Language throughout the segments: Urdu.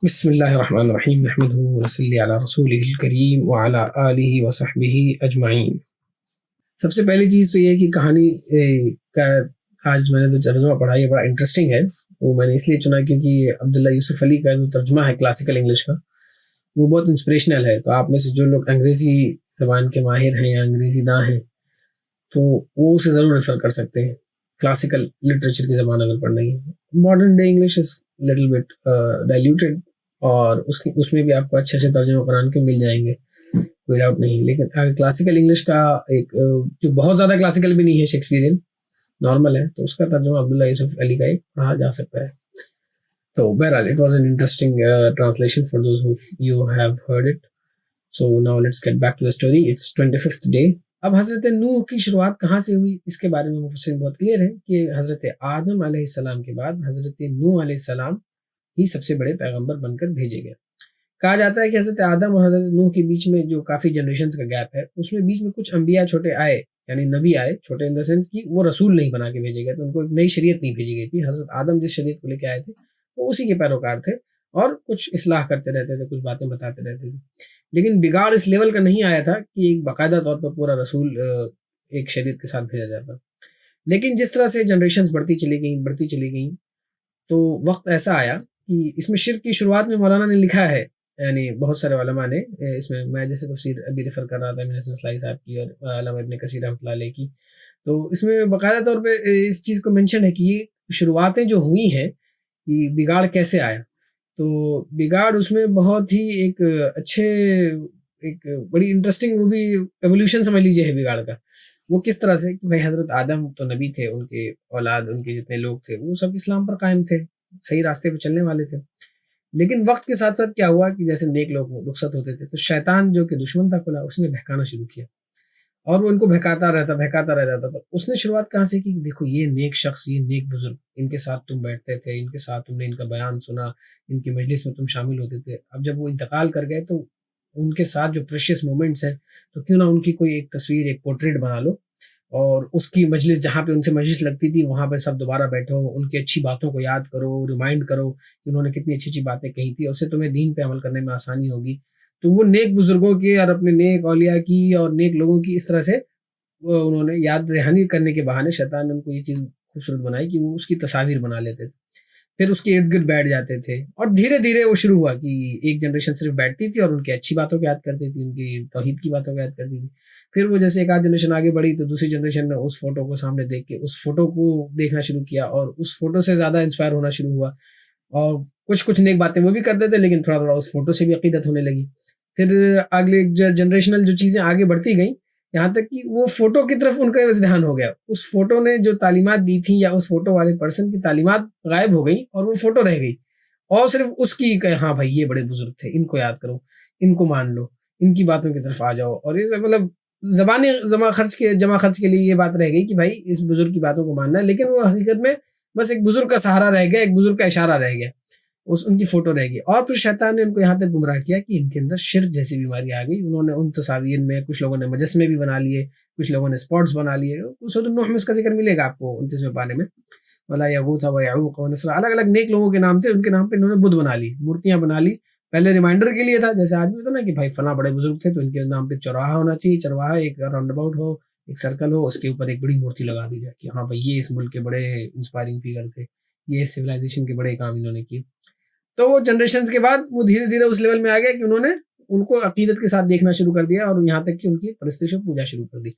بسم اللہ الرحمن الرحیم نحمده ونصلی علی رسولہ الکریم وعلی آلہ وصحبہ اجمعین۔ سب سے پہلی چیز تو یہ کہ کہانی کا آج میں نے جو ترجمہ پڑھا یہ بڑا انٹرسٹنگ ہے۔ وہ میں نے اس لیے چنا کیونکہ عبداللہ یوسف علی کا جو ترجمہ ہے کلاسیکل انگلش کا وہ بہت انسپریشنل ہے۔ تو آپ میں سے جو لوگ انگریزی زبان کے ماہر ہیں یا انگریزی داں ہیں تو وہ اسے ضرور ریفر کر سکتے ہیں۔ کلاسیکل لٹریچر کی زبان اگر پڑھنی ہے، modern day English is little bit diluted, اور اس میں بھی آپ کو اچھے ترجمہ قرآن کے مل جائیں گے، کوئی ڈاؤٹ نہیں۔ لیکن کلاسیکل انگلش کا ایک جو بہت زیادہ کلاسیکل بھی نہیں ہے، شیکسپیرین نارمل ہے، تو اس کا ترجمہ عبداللہ یوسف علی کا ایک پڑھا جا سکتا ہے۔ تو بہرحال it was an interesting translation for those who you have heard it. So now let's get back to the story. It's 25th day. اب حضرت نوح کی شروعات کہاں سے ہوئی اس کے بارے میں مفسرین بہت کلیئر ہیں کہ حضرت آدم علیہ السلام کے بعد حضرت نوح علیہ السلام ہی سب سے بڑے پیغمبر بن کر بھیجے گئے۔ کہا جاتا ہے کہ حضرت آدم اور حضرت نوح کے بیچ میں جو کافی جنریشنز کا گیپ ہے، اس میں بیچ میں کچھ انبیاء چھوٹے آئے، یعنی نبی آئے، چھوٹے ان دا سینس کہ وہ رسول نہیں بنا کے بھیجے گئے تھے، ان کو ایک نئی شریعت نہیں بھیجی گئی تھی۔ حضرت آدم جس شریعت کو لے کے آئے تھے وہ اسی کے پیروکار تھے، اور کچھ اصلاح کرتے رہتے تھے، کچھ باتیں بتاتے رہتے تھے، لیکن بگاڑ اس لیول کا نہیں آیا تھا کہ ایک باقاعدہ طور پر پورا رسول ایک شریعت کے ساتھ بھیجا جاتا۔ لیکن جس طرح سے جنریشنز بڑھتی چلی گئیں تو وقت ایسا آیا کہ اس میں شرک کی شروعات میں مولانا نے لکھا ہے، یعنی بہت سارے علماء نے اس میں جیسے تفسیر ابھی ریفر کر رہا تھا میں حسن اصلاحی صاحب کی اور علامہ ابن کثیر رحمۃ اللہ علیہ کی، تو اس میں باقاعدہ طور پہ اس چیز کو مینشن ہے کہ یہ شروعاتیں جو ہوئی ہیں کہ بگاڑ کیسے آیا۔ تو بگاڑ اس میں بہت ہی ایک بڑی انٹرسٹنگ وہ بھی ایولیوشن سمجھ لیجیے ہے بگاڑ کا۔ وہ کس طرح سے کہ بھائی حضرت آدم تو نبی تھے، ان کے اولاد، ان کے جتنے لوگ تھے وہ سب اسلام پر قائم تھے، صحیح راستے پہ چلنے والے تھے۔ لیکن وقت کے ساتھ ساتھ کیا ہوا کہ جیسے نیک لوگ رخصت ہوتے تھے تو شیطان جو کہ دشمن تھا کھلا، اس نے بہکانا شروع کیا، اور وہ ان کو بہکاتا رہتا تھا۔ تو اس نے شروعات کہاں سے کی کہ دیکھو یہ نیک شخص، یہ نیک بزرگ، ان کے ساتھ تم بیٹھتے تھے، ان کے ساتھ تم نے ان کا بیان سنا، ان کی مجلس میں تم شامل ہوتے تھے، اب جب وہ انتقال کر گئے تو ان کے ساتھ جو پریشیس مومنٹس ہیں تو کیوں نہ ان کی کوئی ایک تصویر، ایک پورٹریٹ بنا لو، اور اس کی مجلس جہاں پہ ان سے مجلس لگتی تھی وہاں پہ سب دوبارہ بیٹھو، ان کی اچھی باتوں کو یاد کرو، ریمائنڈ کرو کہ انہوں نے کتنی اچھی باتیں کہی تھی، اس سے تمہیں دین پہ عمل کرنے میں آسانی ہوگی۔ تو وہ نیک بزرگوں کے اور اپنے نیک اولیاء کی اور نیک لوگوں کی اس طرح سے انہوں نے یاد دہانی کرنے کے بہانے شیطان نے ان کو یہ چیز خوبصورت بنائی کہ وہ اس کی تصاویر بنا لیتے تھے، پھر اس کے ارد گرد بیٹھ جاتے تھے، اور دھیرے دھیرے وہ شروع ہوا کہ ایک جنریشن صرف بیٹھتی تھی اور ان کی اچھی باتوں کو یاد کرتی تھی، ان کی توحید کی باتوں کو یاد کرتی تھی۔ پھر وہ جیسے ایک آدھ جنریشن آگے بڑھی تو دوسری جنریشن نے اس فوٹو کو سامنے دیکھ کے اس فوٹو کو دیکھنا شروع کیا، اور اس فوٹو سے زیادہ انسپائر ہونا شروع ہوا، اور کچھ نیک باتیں وہ بھی کرتے تھے لیکن تھوڑا اس فوٹو سے بھی عقیدت ہونے لگی۔ پھر اگلے جنریشنل جو چیزیں آگے بڑھتی گئیں، یہاں تک کہ وہ فوٹو کی طرف ان کا دھیان ہو گیا، اس فوٹو نے جو تعلیمات دی تھیں یا اس فوٹو والے پرسن کی تعلیمات غائب ہو گئی اور وہ فوٹو رہ گئی، اور صرف اس کی کہ ہاں بھائی یہ بڑے بزرگ تھے، ان کو یاد کرو، ان کو مان لو، ان کی باتوں کی طرف آ جاؤ، اور یہ سب مطلب زبانی جمع خرچ کے لیے یہ بات رہ گئی کہ بھائی اس بزرگ کی باتوں کو ماننا ہے، لیکن وہ حقیقت میں بس ایک بزرگ کا سہارا رہ گیا، ایک بزرگ کا اشارہ رہ گیا، ان کی فوٹو رہ گئی۔ اور پھر شیطان نے ان کو یہاں تک گمراہ کیا کہ ان کے اندر شرک جیسی بیماری آ گئی۔ انہوں نے ان تصاویر میں کچھ لوگوں نے مجسمے بھی بنا لیے، کچھ لوگوں نے اسپاٹس بنا لیے، سورۃ النوح میں اس کا ذکر ملے گا آپ کو 29ویں پارے میں، ولا یغوث ویعوق ونسر، الگ الگ نیک لوگوں کے نام تھے، ان کے نام پہ انہوں نے بدھ بنا لی، مورتیاں بنا لی۔ پہلے ریمائنڈر کے لیے تھا، جیسے آج بھی ہوتا نا کہ بھائی فلاں بڑے بزرگ تھے تو ان کے نام پہ چوراہا ہونا چاہیے، چرواہا ایک راؤنڈ اباؤٹ ہو، ایک سرکل ہو، اس کے اوپر ایک بڑی مورتی لگا دی جائے کہ ہاں بھائی یہ اس ملک کے بڑے انسپائرنگ فگر تھے، یہ اس سویلائزیشن کے بڑے کام انہوں نے کیے۔ تو وہ جنریشنز کے بعد وہ دھیرے دھیرے اس لیول میں آ گیا کہ انہوں نے ان کو عقیدت کے ساتھ دیکھنا شروع کر دیا، اور یہاں تک کہ ان کی پرستش و پوجا شروع کر دی۔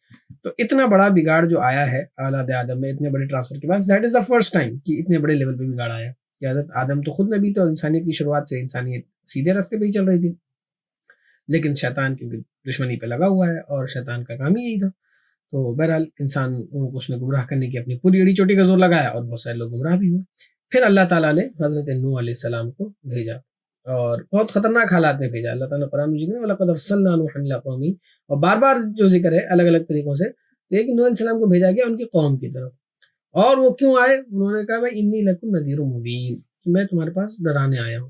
تو اتنا بڑا بگاڑ جو آیا ہے اولاد آدم میں، اتنے بڑے ٹرانسفر کے بعد، that is the first time کہ اتنے بڑے لیول پہ بگاڑ آیا کہ حضرت آدم تو خود نبی تھے اور انسانیت کی شروعات سے انسانیت سیدھے راستے پہ ہی چل رہی تھی، لیکن شیطان کیونکہ دشمنی پہ لگا ہوا ہے اور شیطان کا کام ہی یہی تھا، تو بہرحال انسان کو اس نے گمراہ کرنے کی اپنی پوری اڑی چوٹی کا زور لگایا، اور بہت سارے لوگ گمراہ بھی ہوئے۔ پھر اللہ تعالیٰ نے حضرت نوح علیہ السلام کو بھیجا، اور بہت خطرناک حالات میں بھیجا۔ اللہ تعالیٰ قرآن میں ذکر ہے وَلَقَدْ أَرْسَلْنَا نُوحًا إِلَىٰ قَوْمِهِ، اور بار بار جو ذکر ہے الگ الگ طریقوں سے، لیکن نوح علیہ السلام کو بھیجا گیا ان کی قوم کی طرف۔ اور وہ کیوں آئے؟ انہوں نے کہا بھائی انی لکم نذیر مبین، کہ میں تمہارے پاس ڈرانے آیا ہوں۔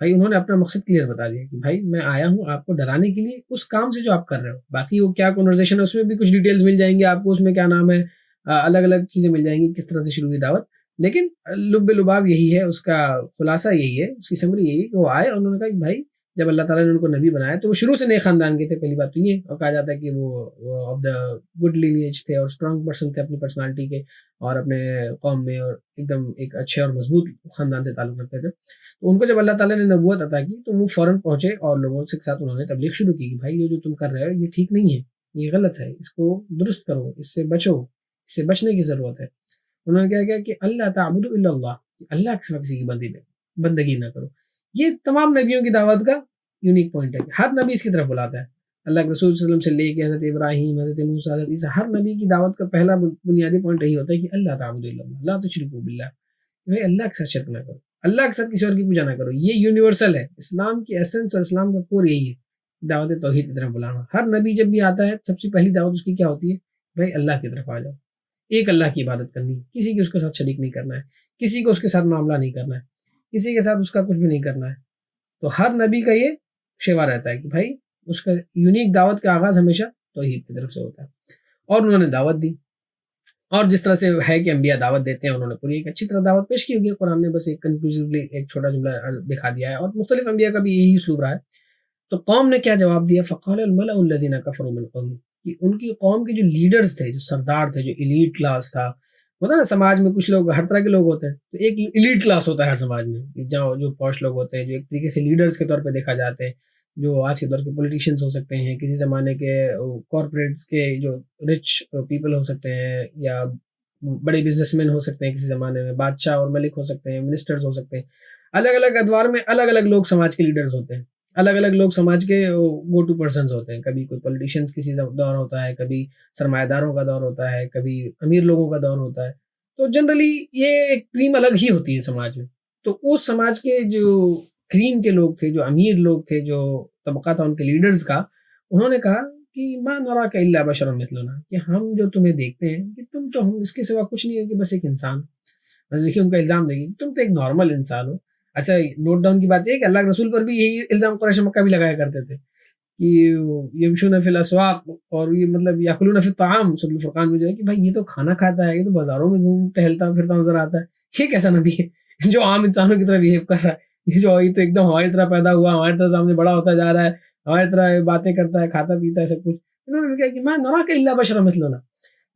بھائی انہوں نے اپنا مقصد کلیئر بتا دیا کہ بھائی میں آیا ہوں آپ کو ڈرانے کے لیے اس کام سے جو آپ کر رہے ہو۔ باقی وہ کیا کنورسیشن ہے اس میں بھی کچھ ڈیٹیلز مل جائیں گی آپ کو، اس میں کیا نام ہے الگ الگ چیزیں مل جائیں گی، کس طرح سے شروع ہوئی دعوت، لیکن لب لباب یہی ہے، اس کا خلاصہ یہی ہے، اس کی سمری یہی ہے کہ وہ آئے اور انہوں نے کہا کہ بھائی جب اللہ تعالیٰ نے ان کو نبی بنایا تو وہ شروع سے نیک خاندان کے تھے، پہلی بات تو یہ، اور کہا جاتا ہے کہ وہ آف دا گڈ لینیج تھے اور اسٹرانگ پرسن تھے اپنی پرسنالٹی کے، اور اپنے قوم میں اور ایک دم ایک اچھے اور مضبوط خاندان سے تعلق رکھتے تھے. تو ان کو جب اللہ تعالیٰ نے نبوت عطا کی تو وہ فوراً پہنچے اور لوگوں کے ساتھ انہوں نے تبلیغ شروع کی کہ بھائی یہ جو تم کر رہے ہو یہ ٹھیک نہیں ہے، یہ غلط ہے، اس کو درست کرو، اس سے بچو، اس سے بچنے کی ضرورت ہے. انہوں نے کیا کیا کہ اللہ تعبدوا الا اللہ، اللہ کے سوا کسی کی بندگی نہ کرو. یہ تمام نبیوں کی دعوت کا یونیک پوائنٹ ہے، ہر نبی اس کی طرف بلاتا ہے. اللہ کے رسول صلی اللہ علیہ وسلم سے لے کے حضرت ابراہیم، حضرت موسیٰ، حضرت عیسیٰ، ہر نبی کی دعوت کا پہلا بنیادی پوائنٹ یہی ہوتا ہے کہ اللہ تعبدوا الا اللہ، لا تشرکوا باللہ، بھائی اللہ کے ساتھ شرک نہ کرو، اللہ کے ساتھ کسی اور کی پوجا نہ کرو. یہ یونیورسل ہے، اسلام کی ایسنس اور اسلام کا کور یہی ہے، دعوت توحید کی طرف بلانا. ہر نبی جب بھی آتا ہے سب سے پہلی دعوت اس کی کیا ہوتی ہے؟ بھائی اللہ کی طرف آ جاؤ، ایک اللہ کی عبادت کرنی ہے، کسی کی اس کے ساتھ شریک نہیں کرنا ہے، کسی کو اس کے ساتھ معاملہ نہیں کرنا ہے، کسی کے ساتھ اس کا کچھ بھی نہیں کرنا ہے. تو ہر نبی کا یہ شیوا رہتا ہے کہ بھائی اس کا یونیک دعوت کا آغاز ہمیشہ توحید کی طرف سے ہوتا ہے. اور انہوں نے دعوت دی، اور جس طرح سے ہے کہ انبیاء دعوت دیتے ہیں انہوں نے پوری ایک اچھی طرح دعوت پیش کی ہوگی. قرآن نے بس ایک کنکلوزیولی ایک چھوٹا جملہ دکھا دیا ہے، اور مختلف انبیاء کا بھی یہی اسلوب رہا ہے. تو قوم نے کیا جواب دیا؟ فقال الملأ الذین کفروا من قومہ، کہ ان کی قوم کے جو لیڈرز تھے، جو سردار تھے، جو ایلیٹ کلاس تھا، ہوتا ہے نا سماج میں کچھ لوگ ہر طرح کے لوگ ہوتے ہیں، تو ایک ایلیٹ کلاس ہوتا ہے ہر سماج میں، جو پوش لوگ ہوتے ہیں، جو ایک طریقے سے لیڈرز کے طور پہ دیکھا جاتے ہیں، جو آج کے دور کے پولیٹیشینز ہو سکتے ہیں، کسی زمانے کے کارپوریٹس کے جو رچ پیپل ہو سکتے ہیں، یا بڑے بزنس مین ہو سکتے ہیں، کسی زمانے میں بادشاہ اور ملک ہو سکتے ہیں، منسٹرز ہو سکتے ہیں. الگ الگ ادوار میں الگ الگ لوگ سماج کے لیڈرز ہوتے ہیں، الگ الگ لوگ سماج کے گو ٹو پرسنز ہوتے ہیں. کبھی کوئی پولیٹیشینز کسی دور ہوتا ہے، کبھی سرمایہ داروں کا دور ہوتا ہے، کبھی امیر لوگوں کا دور ہوتا ہے. تو جنرلی یہ ایک ٹیم الگ ہی ہوتی ہے سماج میں. تو اس سماج کے جو کریم کے لوگ تھے، جو امیر لوگ تھے، جو طبقہ تھا ان کے لیڈرز کا، انہوں نے کہا کہ ما نراک الا بشرا مثلنا، کہ ہم جو تمہیں دیکھتے ہیں کہ تم تو ہم اس کے سوا کچھ نہیں ہو کہ بس ایک انسان. دیکھیے ان کا الزام دیکھیے، تم تو ایک نارمل انسان ہو. اچھا نوٹ ڈاؤن کی بات یہ ہے کہ اللہ کے رسول پر بھی یہی الزام قریش مکہ بھی لگایا کرتے تھے کہ یمشون فی الاسواق، اور یہ مطلب یاکلون فی الطعام، سورۃ الفرقان میں جو ہے کہ بھائی یہ تو کھانا کھاتا ہے، یہ تو بازاروں میں گھوم ٹہلتا پھرتا نظر آتا ہے، یہ کیسا نبی ہے جو عام انسانوں کی طرح بہیو کر رہا ہے، یہ جو یہ تو ایک دم ہماری طرح پیدا ہوا، ہماری طرح سامنے بڑا ہوتا جا رہا ہے، ہماری طرح باتیں کرتا ہے، کھاتا پیتا ہے سب کچھ. انہوں نے کہا کہ ما نراک الا بشرا مثلنا،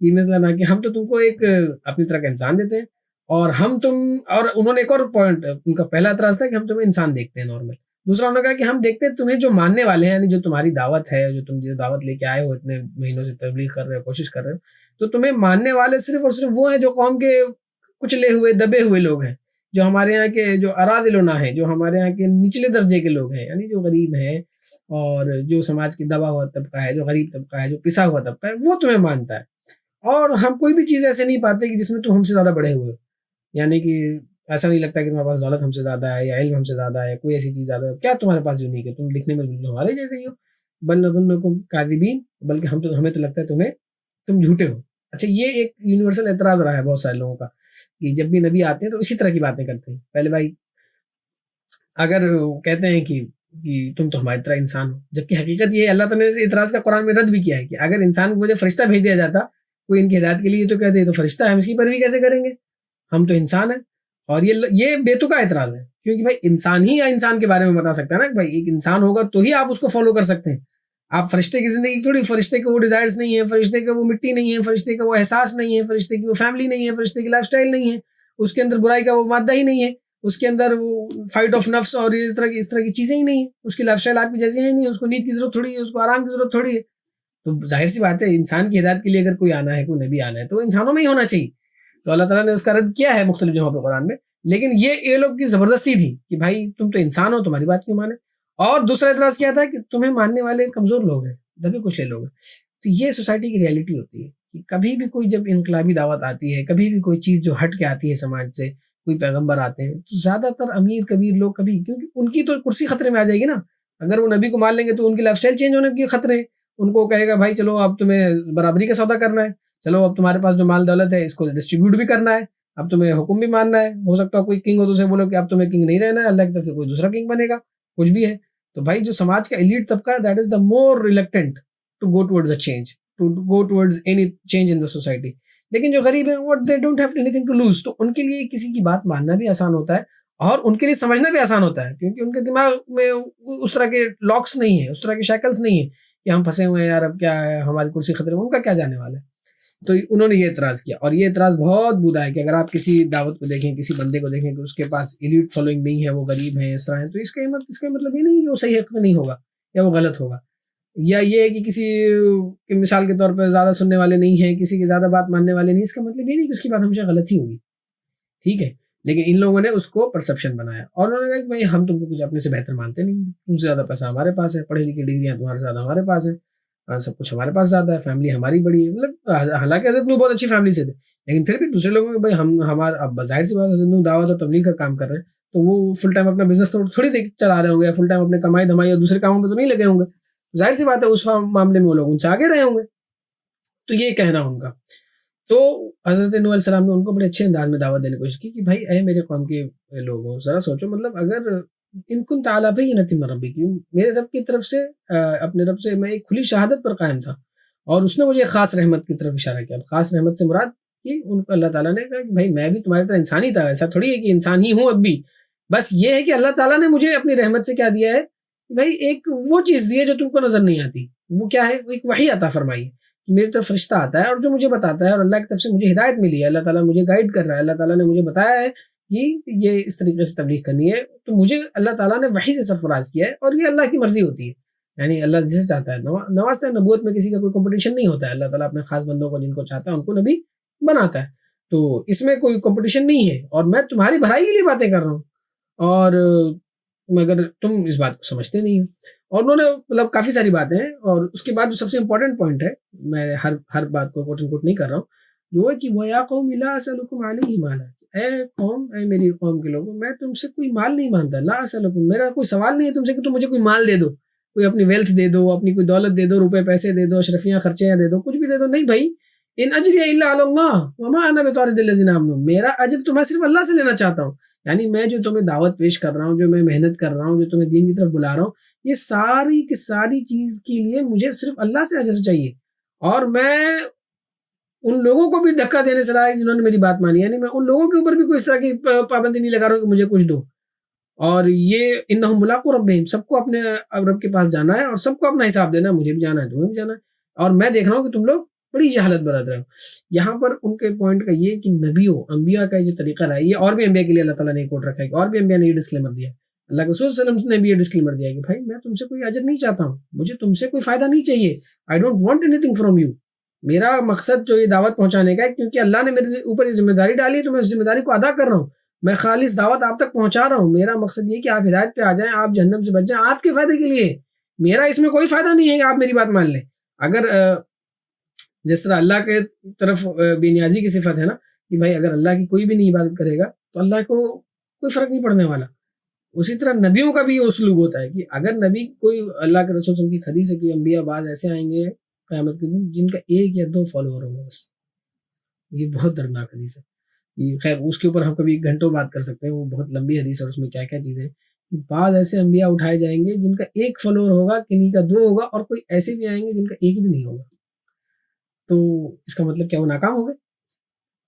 یہ مثلا کہ ہم تو تم کو ایک اپنی طرح کا انسان دیتے ہیں، اور اور انہوں نے ایک اور پوائنٹ، ان کا پہلا اعتراض تھا کہ ہم تمہیں انسان دیکھتے ہیں نارمل. دوسرا انہوں نے کہا کہ ہم دیکھتے ہیں تمہیں جو ماننے والے ہیں، یعنی جو تمہاری دعوت ہے، جو تم جو دعوت لے کے آئے ہو، اتنے مہینوں سے تبلیغ کر رہے ہو، کوشش کر رہے ہو، تو تمہیں ماننے والے صرف اور صرف وہ ہیں جو قوم کے کچلے ہوئے دبے ہوئے لوگ ہیں، جو ہمارے یہاں کے جو اراذلنا ہیں، جو ہمارے یہاں کے نچلے درجے کے لوگ ہیں، یعنی جو غریب ہیں اور جو سماج کی دبا ہوا طبقہ ہے، جو غریب طبقہ ہے، جو پسا ہوا طبقہ ہے، وہ تمہیں مانتا ہے. اور ہم کوئی بھی چیز ایسے نہیں پاتے کہ جس میں تم ہم سے زیادہ بڑے ہوئے، یعنی کہ ایسا نہیں لگتا کہ تمہارے پاس دولت ہم سے زیادہ ہے، یا علم ہم سے زیادہ ہے، کوئی ایسی چیز زیادہ ہے. کیا تمہارے پاس یونیک ہے؟ تم لکھنے میں بالکل ہمارے جیسے ہی ہو. بل نظنکم کاذبین، بلکہ ہمیں تو لگتا ہے تم جھوٹے ہو. اچھا یہ ایک یونیورسل اعتراض رہا ہے بہت سارے لوگوں کا کہ جب بھی نبی آتے ہیں تو اسی طرح کی باتیں کرتے ہیں. پہلے بھائی اگر کہتے ہیں کہ تم تو ہماری طرح انسان ہو، جبکہ حقیقت یہ ہے، اللہ تعالیٰ نے اس اعتراض کا قرآن میں رد بھی کیا ہے کہ اگر انسان کو مجھے فرشتہ بھیج دیا جاتا کوئی ان کی ہدایت کے لیے، تو کہتے ہیں تو فرشتہ ہے، ہم اس کی پیروی کیسے کریں گے، ہم تو انسان ہیں. اور یہ بے تکا اعتراض ہے، کیونکہ بھائی انسان ہی یا انسان کے بارے میں بتا سکتا ہے نا کہ بھائی ایک انسان ہوگا تو ہی آپ اس کو فالو کر سکتے ہیں. آپ فرشتے کی زندگی تھوڑی، فرشتے کے وہ ڈیزائرز نہیں ہیں، فرشتے کا وہ مٹی نہیں ہے، فرشتے کا وہ احساس نہیں ہے، فرشتے کی وہ فیملی نہیں ہے، فرشتے کی لائف سٹائل نہیں ہے، اس کے اندر برائی کا وہ مادہ ہی نہیں ہے، اس کے اندر وہ فائٹ آف نفس اور اس طرح کی چیزیں ہی نہیں ہیں، اس کی لائف سٹائل آپ کی جیسی ہے نہیں، اس کو نیند کی ضرورت تھوڑی ہے، اس کو آرام کی ضرورت تھوڑی ہے. تو ظاہر سی بات ہے انسان کی ہدایت کے لیے اگر کوئی آنا ہے، کوئی نبی آنا ہے، تو وہ انسانوں میں ہی ہونا چاہیے. تو اللہ تعالیٰ نے اس کا رد کیا ہے مختلف جگہوں پہ قرآن میں، لیکن یہ لوگ کی زبردستی تھی کہ بھائی تم تو انسان ہو، تمہاری بات کیوں مانے. اور دوسرا اعتراض کیا تھا کہ تمہیں ماننے والے کمزور لوگ ہیں، دبے کچلے لوگ ہیں. تو یہ سوسائٹی کی ریالٹی ہوتی ہے کہ کبھی بھی کوئی جب انقلابی دعوت آتی ہے، کبھی بھی کوئی چیز جو ہٹ کے آتی ہے سماج سے، کوئی پیغمبر آتے ہیں، تو زیادہ تر امیر کبیر لوگ کبھی، کیونکہ ان کی تو کرسی خطرے میں آ جائے گی نا. اگر وہ نبی کو مان لیں گے تو ان کی لائف سٹائل چینج ہونے کے خطرے ہیں. ان کو کہے گا بھائی چلو اب تمہیں برابری کا سودا کرنا ہے، چلو اب تمہارے پاس جو مال دولت ہے اس کو ڈسٹریبیوٹ بھی کرنا ہے، اب تمہیں حکم بھی ماننا ہے. ہو سکتا ہے کوئی کنگ ہو تو اسے بولو کہ اب تمہیں کنگ نہیں رہنا ہے، اللہ کی طرف سے کوئی دوسرا کنگ بنے گا، کچھ بھی ہے. تو بھائی جو سماج کا ایلیٹ طبقہ ہے، that is the more reluctant to go towards a change, to go towards any change in the society. لیکن جو غریب ہیں what they don't have anything to lose، تو ان کے لیے کسی کی بات ماننا بھی آسان ہوتا ہے اور ان کے لیے سمجھنا بھی آسان ہوتا ہے، کیونکہ ان کے دماغ میں اس طرح کے لاکس نہیں ہیں، اس طرح کے شیکلز نہیں ہیں کہ ہم پھنسے ہوئے ہیں یار اب کیا ہے، ہماری کرسی خطرے میں، ان کا کیا جانے والا ہے۔ تو انہوں نے یہ اعتراض کیا، اور یہ اعتراض بہت بودا ہے کہ اگر آپ کسی دعوت کو دیکھیں، کسی بندے کو دیکھیں کہ اس کے پاس ایلیٹ فالوئنگ نہیں ہے، وہ غریب ہیں، اس طرح ہے، تو اس کا مطلب یہ نہیں کہ وہ صحیح حق میں نہیں ہوگا یا وہ غلط ہوگا، یا یہ ہے کہ کسی مثال کے طور پہ زیادہ سننے والے نہیں ہیں، کسی کی زیادہ بات ماننے والے نہیں، اس کا مطلب یہ نہیں کہ اس کی بات ہمیشہ غلط ہی ہوگی، ٹھیک ہے۔ لیکن ان لوگوں نے اس کو پرسپشن بنایا اور انہوں نے کہا کہ بھائی ہم تم کو کچھ اپنے سے بہتر مانتے نہیں، تم سے زیادہ پیسہ ہمارے پاس ہے، پڑھی لکھی ڈگریاں تمہارے سے زیادہ ہمارے پاس ہیں، سب کچھ ہمارے پاس زیادہ ہے، فیملی ہماری بڑی ہے، مطلب حالانکہ حضرت نوح بہت اچھی فیملی سے تھے، لیکن پھر بھی دوسرے لوگوں کے بھائی ہمارا اب ظاہر سی بات، حضرت نوح دعوت اور تبلیغ کا کام کر رہے ہیں تو وہ فل ٹائم اپنا بزنس تھوڑی چلا رہے ہوں گے، فل ٹائم اپنے کمائی دھمائی اور دوسرے کاموں پہ تو نہیں لگے ہوں گے، ظاہر سی بات ہے اس معاملے میں وہ لوگ ان سے آگے رہے ہوں گے۔ تو یہ کہنا ان کا، تو حضرت نوح علیہ السلام نے ان کو بڑے اچھے انداز میں دعوت دینے کی کوشش کی کہ بھائی اے میرے قوم کے لوگوں، ذرا سوچو، مطلب اگر ان کن تعالیٰ بینۃ من ربک، میرے رب کی طرف سے اپنے رب سے میں ایک کھلی شہادت پر قائم تھا، اور اس نے مجھے خاص رحمت کی طرف اشارہ کیا۔ خاص رحمت سے مراد کہ ان کو اللہ تعالیٰ نے کہا کہ بھائی میں بھی تمہاری طرح انسانی تھا، ایسا تھوڑی ہے کہ انسان ہی ہوں اب بھی، بس یہ ہے کہ اللہ تعالیٰ نے مجھے اپنی رحمت سے کیا دیا ہے کہ بھائی ایک وہ چیز دی ہے جو تم کو نظر نہیں آتی، وہ کیا ہے، وہ ایک وحی عطا فرمائی ہے، میری طرف فرشتہ آتا ہے اور جو مجھے بتاتا ہے، اور اللہ کی طرف سے مجھے ہدایت ملی ہے، اللہ تعالیٰ مجھے گائیڈ کر رہا ہے، اللہ تعالیٰ نے مجھے بتایا ہے کہ یہ اس طریقے سے تبلیغ کرنی ہے، تو مجھے اللہ تعالیٰ نے وحی سے سرفراز کیا ہے، اور یہ اللہ کی مرضی ہوتی ہے، یعنی اللہ جسے چاہتا ہے نوازتا ہے۔ نبوت میں کسی کا کوئی کمپٹیشن نہیں ہوتا ہے، اللہ تعالیٰ اپنے خاص بندوں کو جن کو چاہتا ہے ان کو نبی بناتا ہے، تو اس میں کوئی کمپٹیشن نہیں ہے، اور میں تمہاری بھلائی کے لیے باتیں کر رہا ہوں، اور مگر تم اس بات کو سمجھتے نہیں ہو۔ اور انہوں نے مطلب کافی ساری باتیں ہیں، اور اس کے بعد جو سب سے امپورٹنٹ پوائنٹ ہے، میں ہر بات کو کوٹ اینڈ کوٹ نہیں کر رہا ہوں، جو ہے کہ وَيَا قَوْمِ لَا أَسْأَلُكُمْ عَلَيْهِ مَالًا، اے قوم، اے میری قوم کے لوگوں، میں تم سے کوئی مال نہیں مانتا، لا أسألكم، میرا کوئی سوال نہیں ہے تم سے کہ تم مجھے کوئی مال دے دو، کوئی اپنی ویلتھ دے دو، اپنی کوئی دولت دے دو، روپے پیسے دے دو، اشرفیاں خرچیاں دے دو، کچھ بھی دے دو، نہیں بھائی، ان اجری الا علی اللہ وما انا بطارد الذین آمنوا، میرا اجر تو میں صرف اللہ سے لینا چاہتا ہوں، یعنی میں جو تمہیں دعوت پیش کر رہا ہوں، جو میں محنت کر رہا ہوں، جو تمہیں دین کی طرف بلا رہا ہوں، یہ ساری کی ساری چیز کے لیے مجھے صرف اللہ سے اجر چاہیے، اور میں ان لوگوں کو بھی دھکا دینے سے رہا جنہوں نے میری بات مانی، یعنی میں ان لوگوں کے اوپر بھی کوئی اس طرح کی پابندی نہیں لگا رہا ہوں کہ مجھے کچھ دو، اور یہ انہم ملاقو ربہم، سب کو اپنے رب کے پاس جانا ہے، اور سب کو اپنا حساب دینا ہے، مجھے بھی جانا ہے، تمہیں بھی جانا ہے، اور میں دیکھ رہا ہوں کہ تم لوگ بڑی جہالت برت رہے ہو۔ یہاں پر ان کے پوائنٹ کا یہ کہ نبیوں، انبیاء کا جو طریقہ رہا ہے، یہ اور بھی انبیاء کے لیے اللہ تعالیٰ نے کوٹ رکھا ہے، کہ اور بھی انبیاء نے یہ ڈسکلیمر دیا ہے، اللہ کے رسول صلی اللہ علیہ وسلم نے بھی یہ ڈسکلیمر دیا ہے کہ بھائی میں تم سے کوئی اجر نہیں چاہتا ہوں، مجھے تم سے کوئی فائدہ نہیں چاہیے، I don't want any thing from you, میرا مقصد جو یہ دعوت پہنچانے کا ہے، کیونکہ اللہ نے میرے اوپر یہ ذمہ داری ڈالی ہے، تو میں اس ذمہ داری کو ادا کر رہا ہوں، میں خالص دعوت آپ تک پہنچا رہا ہوں، میرا مقصد یہ کہ آپ ہدایت پہ آ جائیں، آپ جہنم سے بچ جائیں، آپ کے فائدے کے لیے، میرا اس میں کوئی فائدہ نہیں ہے کہ آپ میری بات مان لیں۔ اگر جس طرح اللہ کے طرف بے نیازی کی صفت ہے نا، کہ بھائی اگر اللہ کی کوئی بھی نہیں عبادت کرے گا تو اللہ کو کوئی فرق نہیں پڑنے والا، اسی طرح نبیوں کا بھی یہ اسلوب ہوتا ہے کہ اگر نبی کوئی اللہ کے رسول صلی اللہ علیہ وسلم کی حدیث ہے کہ انبیاء بعض ایسے آئیں گے قیامت کے دن جن کا 1 یا 2 فالوور ہوں گے بس، یہ بہت دردناک حدیث ہے، خیر اس کے اوپر ہم کبھی گھنٹوں بات کر سکتے ہیں، وہ بہت لمبی حدیث ہے، اور اس میں کیا کیا چیزیں ہیں، بعض ایسے انبیاء اٹھائے جائیں گے جن کا 1 فالوور ہوگا، کنہیں کا 2 ہوگا، اور کوئی ایسے بھی آئیں گے جن کا 1 بھی نہیں ہوگا، تو اس کا مطلب کیا وہ ناکام ہو گئے؟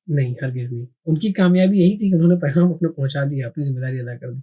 نہیں، ہرگز نہیں، ان کی کامیابی یہی تھی کہ انہوں نے پیغام اپنے پہنچا دیا، اپنی ذمہ داری ادا کر دی۔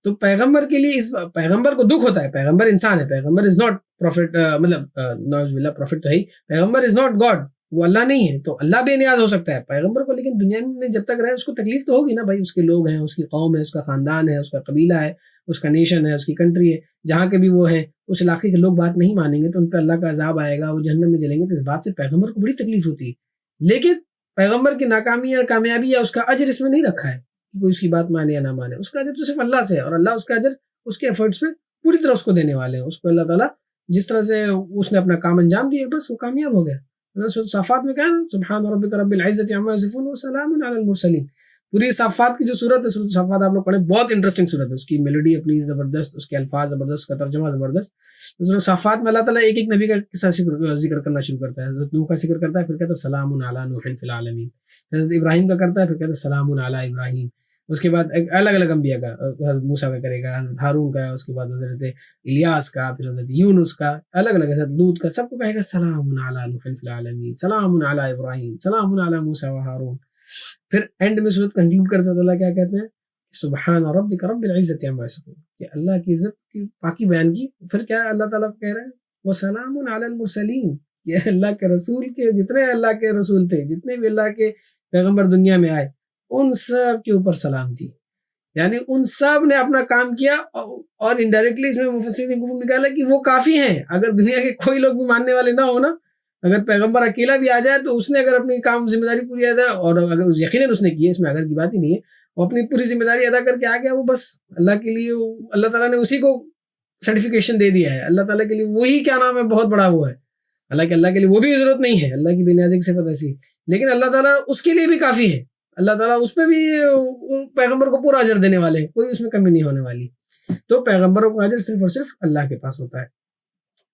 تو پیغمبر کے لیے پیغمبر کو دکھ ہوتا ہے، پیغمبر انسان ہے، پیغمبر از ناٹ پروفٹ، مطلب نعوذ باللہ پروفٹ تو ہے ہی، پیغمبر از ناٹ گاڈ، وہ اللہ نہیں ہے، تو اللہ بے نیاز ہو سکتا ہے پیغمبر کو، لیکن دنیا میں جب تک رہے اس کو تکلیف تو ہوگی نا بھائی، اس کے لوگ ہیں، اس کی قوم ہے، اس کا خاندان ہے، اس کا قبیلہ ہے، اس کا نیشن ہے، اس کی کنٹری ہے، جہاں کے بھی وہ ہیں، اس علاقے کے لوگ بات نہیں مانیں گے تو ان پہ اللہ کا عذاب آئے گا، وہ جہنم میں جلیں گے، تو اس بات سے پیغمبر کو بڑی تکلیف ہوتی ہے، لیکن پیغمبر کی ناکامی یا کامیابی یا اس کا اجر اس میں نہیں رکھا ہے کہ کوئی اس کی بات مانے یا نہ مانے، اس کا اجر تو صرف اللہ سے ہے، اور اللہ اس کا اجر اس کے ایفرٹس پہ پوری طرح اس کو دینے والے ہیں، اس کو اللہ تعالیٰ جس طرح سے اس نے اپنا کام انجام دیا بس وہ کامیاب ہو گیا۔ صافات میں کہا نا سبحان ربک رب العزت عما یصفون وسلام علی المرسلین، پوری صافات کی جو صورت ہے، سورۃ صافات آپ لوگ پڑھیں، بہت انٹرسٹنگ صورت ہے، اس کی میلوڈی اپنی زبردست، اس کے الفاظ زبردست، کا ترجمہ زبردست۔ سورۃ صافات میں اللہ تعالیٰ ایک ایک نبی کا قصہ ذکر کرنا شروع کرتا ہے، حضرت نوح کا ذکر کرتا ہے، پھر کہتا ہے سلام علی نوح فی العالمین، حضرت ابراہیم کا کرتا ہے، پھر کہتا ہے سلام علی ابراہیم، اس کے بعد الگ الگ انبیاء کا، حضرت موسیٰ کا کرے گا، حضرت ہارون کا، اس کے بعد حضرت الیاس کا، پھر حضرت یونس کا، الگ الگ، حضرت لوط کا، سب کو کہے گا سلام علی نوح فی العالمین، سلام علی ابراہیم، سلام علی موسیٰ و ہارون. پھر اینڈ میں صورت کنکلوڈ کرتے ہیں، اللہ کیا کہتے ہیں؟ سبحان ربک رب العزت عما یصفون، کہ اللہ کی عزت کی پاکی بیان کی. پھر کیا اللہ تعالیٰ کہہ رہے ہیں؟ وسلام علی المرسلین، یہ اللہ کے رسول کے جتنے اللہ کے رسول تھے، جتنے بھی اللہ کے پیغمبر دنیا میں آئے، ان سب کے اوپر سلام تھی. یعنی ان سب نے اپنا کام کیا، اور انڈائریکٹلی اس میں مفسرین نے نکالا کہ وہ کافی ہیں. اگر دنیا کے کوئی لوگ بھی ماننے والے نہ ہو نا، اگر پیغمبر اکیلا بھی آ جائے تو اس نے اگر اپنی کام ذمہ داری پوری ادا، اور اگر یقیناً اس نے کی ہے، اس میں اگر کی بات ہی نہیں ہے، وہ اپنی پوری ذمہ داری ادا کر کے آ گیا، وہ بس اللہ کے لیے، اللہ تعالیٰ نے اسی کو سرٹیفکیشن دے دیا ہے. اللہ تعالیٰ کے لیے وہی کیا نام ہے، بہت بڑا وہ ہے. اللہ کے لیے وہ بھی ضرورت نہیں ہے، اللہ کی بے نیازی کی صفت ایسی ہے، لیکن اللہ تعالیٰ اس کے لیے بھی کافی ہے. اللہ تعالیٰ اس پہ بھی پیغمبر کو پورا اجر دینے والے ہیں، کوئی اس میں کمی نہیں ہونے والی. تو پیغمبروں کا اجر صرف اور صرف اللہ کے پاس ہوتا ہے،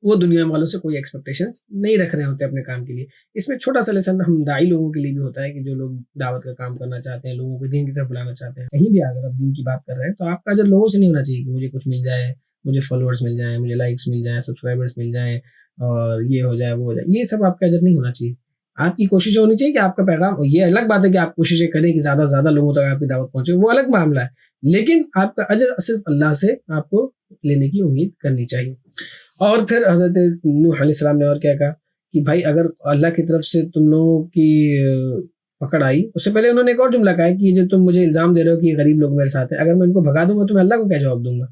وہ دنیا والوں سے کوئی ایکسپیکٹیشن نہیں رکھ رہے ہوتے اپنے کام کے لیے. اس میں چھوٹا سا لیسن ہم داعی لوگوں کے لیے بھی ہوتا ہے، کہ جو لوگ دعوت کا کام کرنا چاہتے ہیں، لوگوں کو دین کی طرف بلانا چاہتے ہیں، کہیں بھی اگر آپ دین کی بات کر رہے ہیں تو آپ کا اجر لوگوں سے نہیں ہونا چاہیے کہ مجھے کچھ مل جائے، مجھے فالوورز مل جائیں، مجھے لائکس مل جائیں، سبسکرائبرز مل جائیں، اور یہ ہو جائے وہ ہو جائے. یہ سب آپ کا اجر نہیں ہونا چاہیے. آپ کی کوشش ہونی چاہیے کہ آپ کا پیغام، یہ الگ بات ہے کہ آپ کوششیں کریں کہ زیادہ سے زیادہ لوگوں تک آپ کی دعوت پہنچے، وہ الگ معاملہ ہے، لیکن آپ کا اجر صرف اللہ سے آپ کو لینے کی امید کرنی چاہیے. اور پھر حضرت نوح علیہ السلام نے اور کیا کہا کہ بھائی اگر اللہ کی طرف سے تم لوگوں کی پکڑ آئی، اس سے پہلے انہوں نے ایک اور جملہ کہا ہے کہ جو تم مجھے الزام دے رہے ہو کہ یہ غریب لوگ میرے ساتھ ہیں، اگر میں ان کو بھگا دوں گا تو میں اللہ کو کیا جواب دوں گا؟